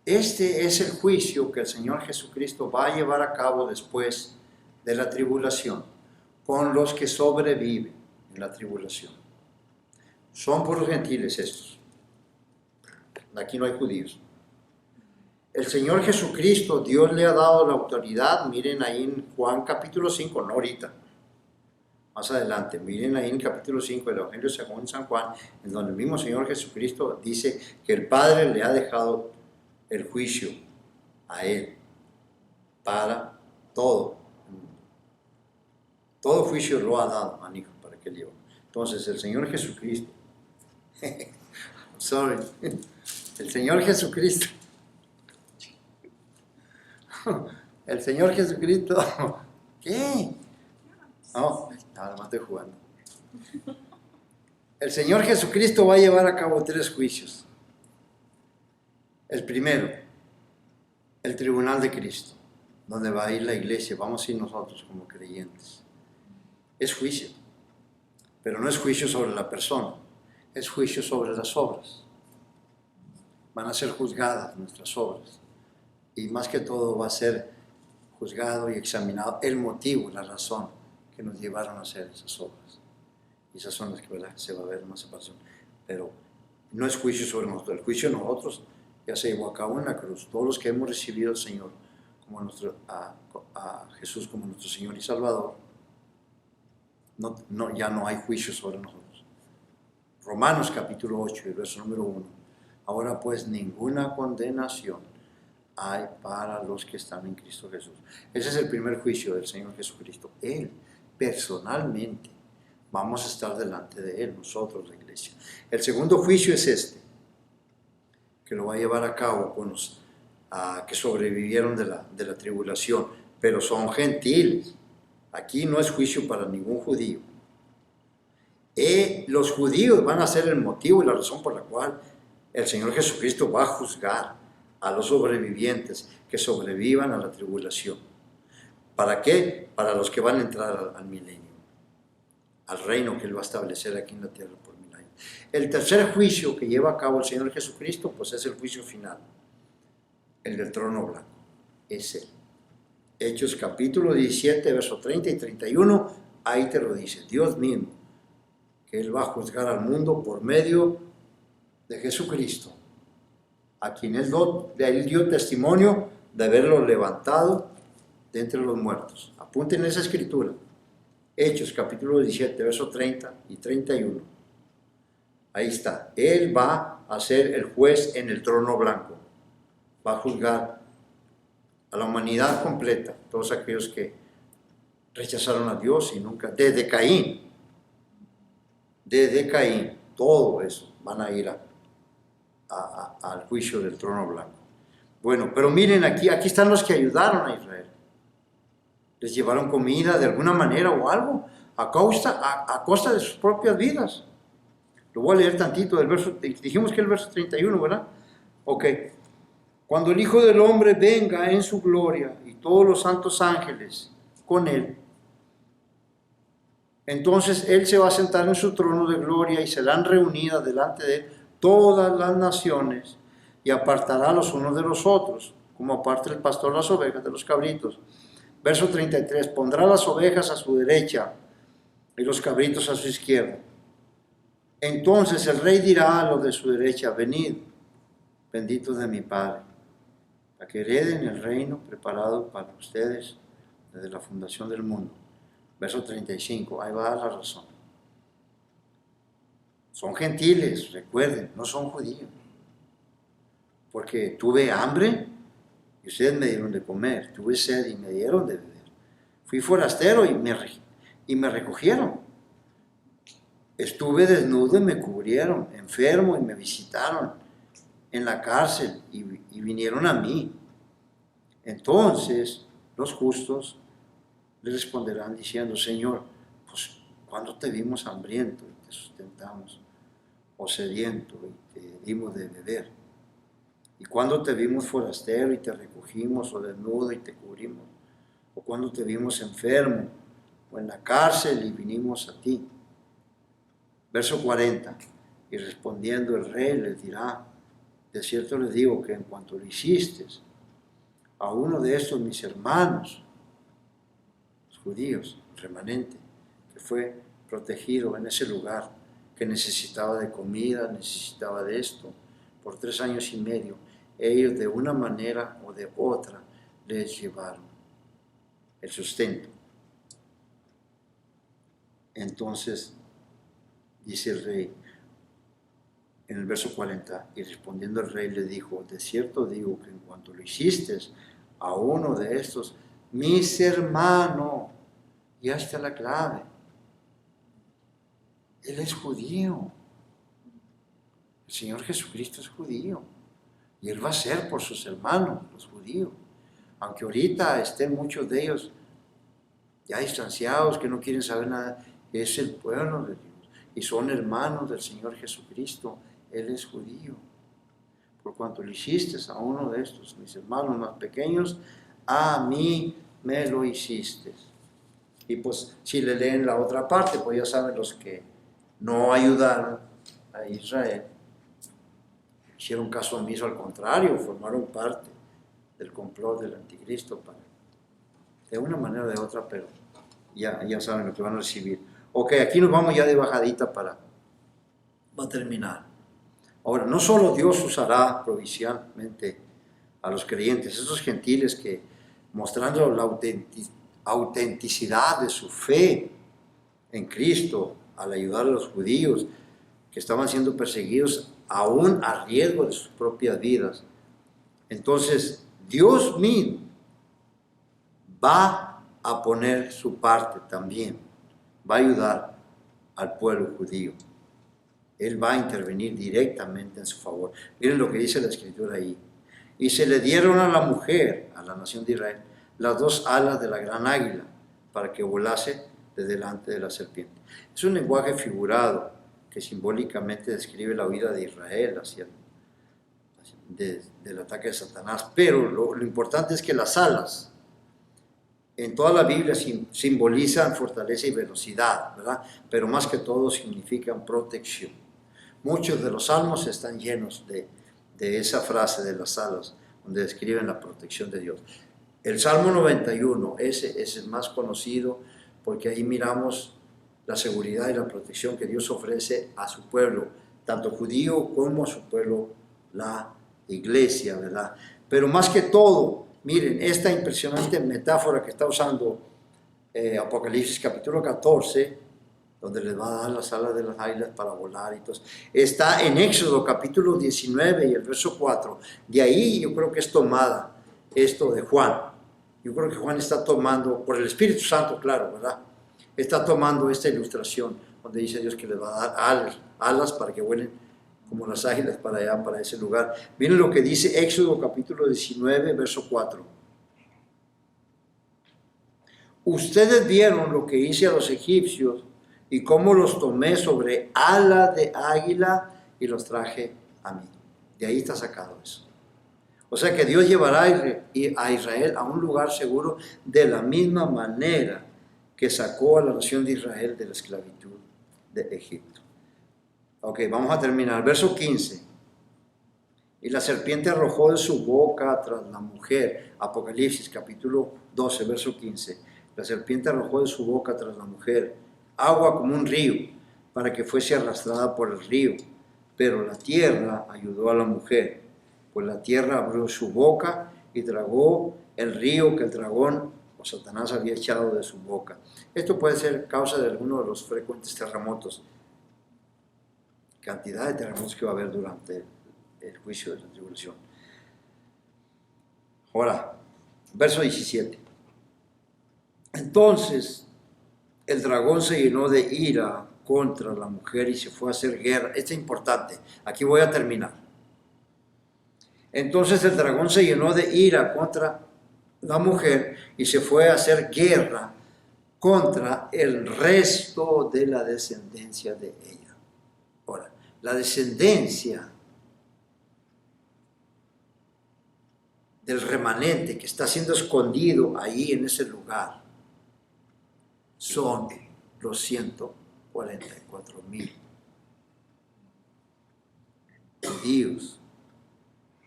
este es el juicio que el Señor Jesucristo va a llevar a cabo después de la tribulación, con los que sobreviven en la tribulación. Son puros gentiles estos. Aquí no hay judíos. El Señor Jesucristo, Dios le ha dado la autoridad, miren ahí en Juan capítulo 5, no ahorita, más adelante, miren ahí en capítulo 5 del Evangelio según San Juan, en donde el mismo Señor Jesucristo dice que el Padre le ha dejado el juicio a Él para todo. Todo juicio lo ha dado al Hijo para que lleve. Entonces el Señor Jesucristo, el Señor Jesucristo, el Señor Jesucristo, ¿qué? No, nada más estoy jugando. El Señor Jesucristo va a llevar a cabo 3 juicios. El primero, el tribunal de Cristo, donde va a ir la iglesia, vamos a ir nosotros como creyentes. Es juicio, pero no es juicio sobre la persona, es juicio sobre las obras. Van a ser juzgadas nuestras obras y más que todo va a ser juzgado y examinado el motivo, la razón que nos llevaron a hacer esas obras. Y esas son las que, ¿verdad?, se va a ver una separación. Pero no es juicio sobre nosotros, el juicio de nosotros ya se llevó a cabo en la cruz. Todos los que hemos recibido al Señor, como a Jesús como nuestro Señor y Salvador, ya no hay juicio sobre nosotros. Romanos capítulo 8, el verso número 1. Ahora pues ninguna condenación hay para los que están en Cristo Jesús. Ese es el primer juicio del Señor Jesucristo. Él, personalmente, vamos a estar delante de Él, nosotros, la iglesia. El segundo juicio es este, que lo va a llevar a cabo con los que sobrevivieron de la tribulación, pero son gentiles. Aquí no es juicio para ningún judío. Los judíos van a ser el motivo y la razón por la cual el Señor Jesucristo va a juzgar a los sobrevivientes que sobrevivan a la tribulación. ¿Para qué? Para los que van a entrar al milenio, al reino que Él va a establecer aquí en la tierra por 1000 años. El tercer juicio que lleva a cabo el Señor Jesucristo, pues es el juicio final, el del trono blanco. Es Él. Hechos capítulo 17, verso 30 y 31, ahí te lo dice, Dios mismo, que Él va a juzgar al mundo por medio de Jesucristo, a quien Él dio testimonio de haberlo levantado de entre los muertos. Apunten esa escritura, Hechos capítulo 17, verso 30 y 31. Ahí está, Él va a ser el juez en el trono blanco, va a juzgar a la humanidad completa, todos aquellos que rechazaron a Dios y nunca, desde Caín, todo eso van a ir al juicio del trono blanco. Bueno, pero miren aquí están los que ayudaron a Israel. Les llevaron comida de alguna manera o algo, a costa de sus propias vidas. Lo voy a leer tantito del verso, dijimos que el verso 31, ¿verdad? Ok. Cuando el Hijo del Hombre venga en su gloria y todos los santos ángeles con él, entonces él se va a sentar en su trono de gloria y serán reunidas delante de él todas las naciones y apartará los unos de los otros, como aparta el pastor las ovejas de los cabritos. Verso 33, pondrá las ovejas a su derecha y los cabritos a su izquierda. Entonces el rey dirá a los de su derecha, venid, benditos de mi Padre, para que hereden el reino preparado para ustedes desde la fundación del mundo. Verso 35, ahí va a dar la razón. Son gentiles, recuerden, no son judíos. Porque tuve hambre y ustedes me dieron de comer, tuve sed y me dieron de beber. Fui forastero y me recogieron. Estuve desnudo y me cubrieron, enfermo y me visitaron, en la cárcel y vinieron a mí. Entonces los justos le responderán diciendo, Señor, pues ¿cuándo te vimos hambriento y te sustentamos? O sediento y te dimos de beber. ¿Y cuándo te vimos forastero y te recogimos? O desnudo y te cubrimos. O cuándo te vimos enfermo o en la cárcel y vinimos a ti. Verso 40. Y respondiendo el rey les dirá, de cierto les digo que en cuanto lo hiciste a uno de estos mis hermanos, judíos, remanente, que fue protegido en ese lugar, que necesitaba de comida, necesitaba de esto, por 3 años y medio, ellos de una manera o de otra les llevaron el sustento. Entonces, dice el rey, en el verso 40, y respondiendo el rey le dijo, de cierto digo que en cuanto lo hiciste a uno de estos, mis hermanos, ya está la clave. Él es judío. El Señor Jesucristo es judío. Y Él va a ser por sus hermanos, los judíos. Aunque ahorita estén muchos de ellos ya distanciados, que no quieren saber nada, es el pueblo de Dios. Y son hermanos del Señor Jesucristo. Él es judío. Por cuanto lo hiciste a uno de estos, mis hermanos más pequeños, a mí me lo hiciste. Y pues si le leen la otra parte, pues ya saben los que no ayudaron a Israel, hicieron caso omiso, al contrario, formaron parte del complot del anticristo para, de una manera o de otra, pero ya saben lo que van a recibir. Ok, aquí nos vamos ya de bajadita va a terminar. Ahora, no solo Dios usará provisionalmente a los creyentes, esos gentiles que mostrando la autenticidad de su fe en Cristo, al ayudar a los judíos que estaban siendo perseguidos aún a riesgo de sus propias vidas. Entonces, Dios mismo va a poner su parte también, va a ayudar al pueblo judío. Él va a intervenir directamente en su favor. Miren lo que dice la Escritura ahí. Y se le dieron a la mujer, a la nación de Israel, las 2 alas de la gran águila, para que volase de delante de la serpiente. Es un lenguaje figurado que simbólicamente describe la huida de Israel del ataque de Satanás. Pero lo importante es que las alas en toda la Biblia simbolizan fortaleza y velocidad, ¿verdad? Pero más que todo significan protección. Muchos de los salmos están llenos de esa frase de las alas, donde describen la protección de Dios. El Salmo 91, ese es el más conocido, porque ahí miramos la seguridad y la protección que Dios ofrece a su pueblo, tanto judío como a su pueblo, la iglesia, ¿verdad? Pero más que todo, miren, esta impresionante metáfora que está usando Apocalipsis capítulo 14, donde les va a dar las alas de las águilas para volar y todo, está en Éxodo capítulo 19 y el verso 4. De ahí yo creo que es tomada esto de Juan. Yo creo que Juan está tomando, por el Espíritu Santo, claro, ¿verdad? Está tomando esta ilustración, donde dice Dios que les va a dar alas para que vuelen como las águilas para allá, para ese lugar. Miren lo que dice Éxodo capítulo 19, verso 4. Ustedes vieron lo que hice a los egipcios y cómo los tomé sobre ala de águila y los traje a mí. De ahí está sacado eso. O sea que Dios llevará a Israel a un lugar seguro de la misma manera que sacó a la nación de Israel de la esclavitud de Egipto. Ok, vamos a terminar. Verso 15. Y la serpiente arrojó de su boca tras la mujer. Apocalipsis capítulo 12, verso 15. La serpiente arrojó de su boca tras la mujer agua como un río, para que fuese arrastrada por el río. Pero la tierra ayudó a la mujer, pues la tierra abrió su boca y tragó el río que el dragón o Satanás había echado de su boca. Esto puede ser causa de alguno de los frecuentes terremotos, cantidad de terremotos que va a haber durante el juicio de la tribulación. Ahora, verso 17. Entonces el dragón se llenó de ira contra la mujer y se fue a hacer guerra. Esto es importante, aquí voy a terminar. Entonces el dragón se llenó de ira contra la mujer y se fue a hacer guerra contra el resto de la descendencia de ella. Ahora, la descendencia del remanente que está siendo escondido ahí en ese lugar son los 144,000 judíos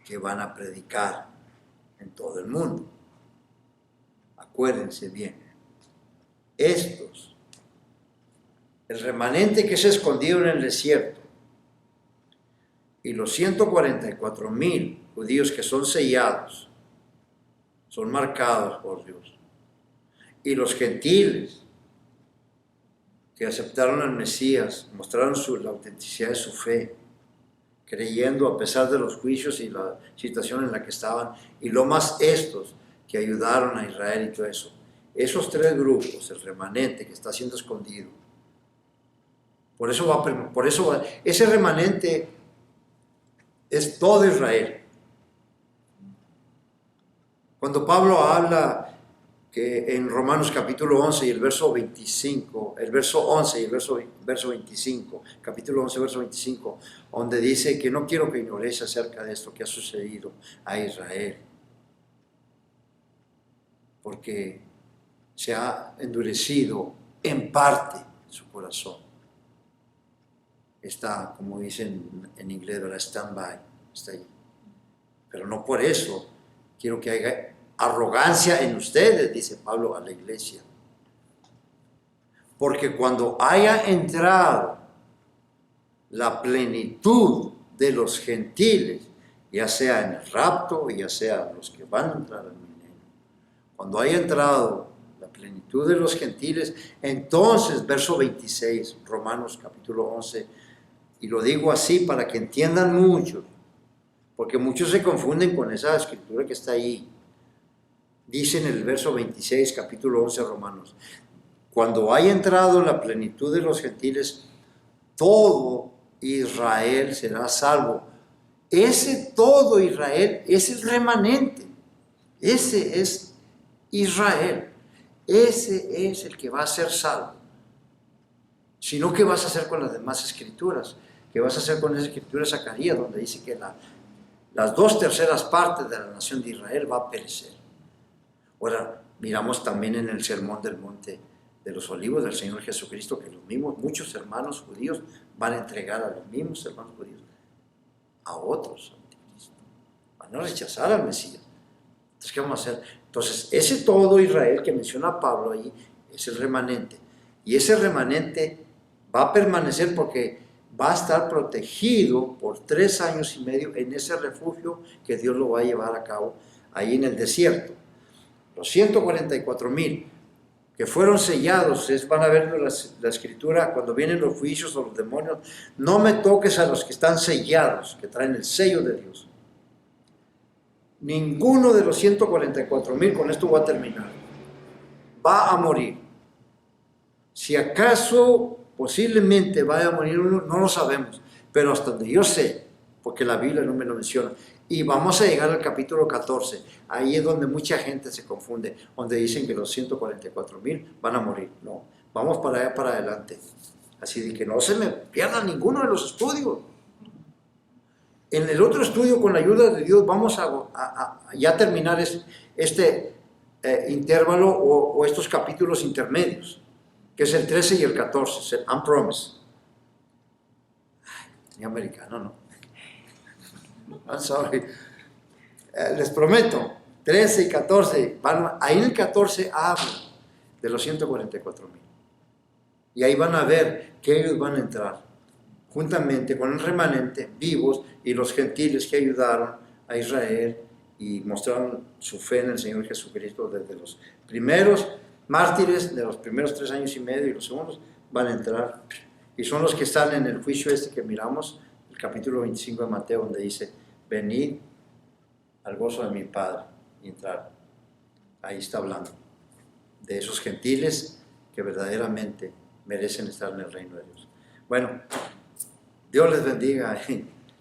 que van a predicar en todo el mundo. Acuérdense bien, estos, el remanente que se escondió en el desierto y los 144,000 judíos que son sellados, son marcados por Dios, y los gentiles que aceptaron al Mesías, mostraron la autenticidad de su fe, creyendo a pesar de los juicios y la situación en la que estaban, y lo más estos que ayudaron a Israel y todo eso. Esos tres grupos, el remanente que está siendo escondido, por eso ese remanente es todo Israel. Cuando Pablo habla que en Romanos capítulo 11 y el verso 25, el verso 11 y el verso 25, capítulo 11, verso 25, donde dice que no quiero que ignoréis acerca de esto que ha sucedido a Israel, porque se ha endurecido en parte su corazón. Está, como dicen en inglés, stand-by, está ahí. Pero no por eso quiero que haya arrogancia en ustedes, dice Pablo a la iglesia. Porque cuando haya entrado la plenitud de los gentiles, ya sea en el rapto, ya sea los que van a entrar al milenio, cuando haya entrado la plenitud de los gentiles, entonces, verso 26, Romanos capítulo 11, y lo digo así para que entiendan muchos, porque muchos se confunden con esa escritura que está ahí. Dice en el verso 26, capítulo 11, Romanos, cuando haya entrado la plenitud de los gentiles, todo Israel será salvo. Ese todo Israel es el remanente. Ese es Israel. Ese es el que va a ser salvo. Sino, ¿qué vas a hacer con las demás escrituras? ¿Qué vas a hacer con esa escritura de Zacarías, donde dice que las 2/3 partes de la nación de Israel va a perecer? Ahora, miramos también en el Sermón del Monte de los Olivos del Señor Jesucristo que muchos hermanos judíos van a entregar a los mismos hermanos judíos a otros anticristo. Van a rechazar al Mesías. Entonces, ¿qué vamos a hacer? Entonces, ese todo Israel que menciona Pablo ahí es el remanente. Y ese remanente va a permanecer porque va a estar protegido por 3 años y medio en ese refugio que Dios lo va a llevar a cabo ahí en el desierto. Los 144,000 que fueron sellados, van a ver la escritura cuando vienen los juicios o los demonios, no me toques a los que están sellados, que traen el sello de Dios. Ninguno de los 144,000, con esto voy a terminar, va a morir. Si acaso posiblemente vaya a morir uno, no lo sabemos, pero hasta donde yo sé, porque la Biblia no me lo menciona. Y vamos a llegar al capítulo 14, ahí es donde mucha gente se confunde, donde dicen que los 144,000 van a morir. No, Vamos para allá, para adelante. Así de que no se me pierda ninguno de los estudios. En el otro estudio, con la ayuda de Dios, vamos a ya terminar este intervalo o estos capítulos intermedios, que es el 13 y el 14, es el Unpromised. Ni americano, ¿no? I'm sorry. Les prometo, 13 y 14, ahí en el 14 habla de los 144,000. Y ahí van a ver que ellos van a entrar juntamente con el remanente vivos y los gentiles que ayudaron a Israel y mostraron su fe en el Señor Jesucristo desde los primeros mártires de los primeros 3 años y medio, y los segundos van a entrar. Y son los que están en el juicio que miramos, el capítulo 25 de Mateo, donde dice: venid al gozo de mi Padre y entrar. Ahí está hablando de esos gentiles que verdaderamente merecen estar en el reino de Dios. Bueno, Dios les bendiga.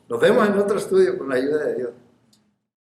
Nos vemos en otro estudio con la ayuda de Dios.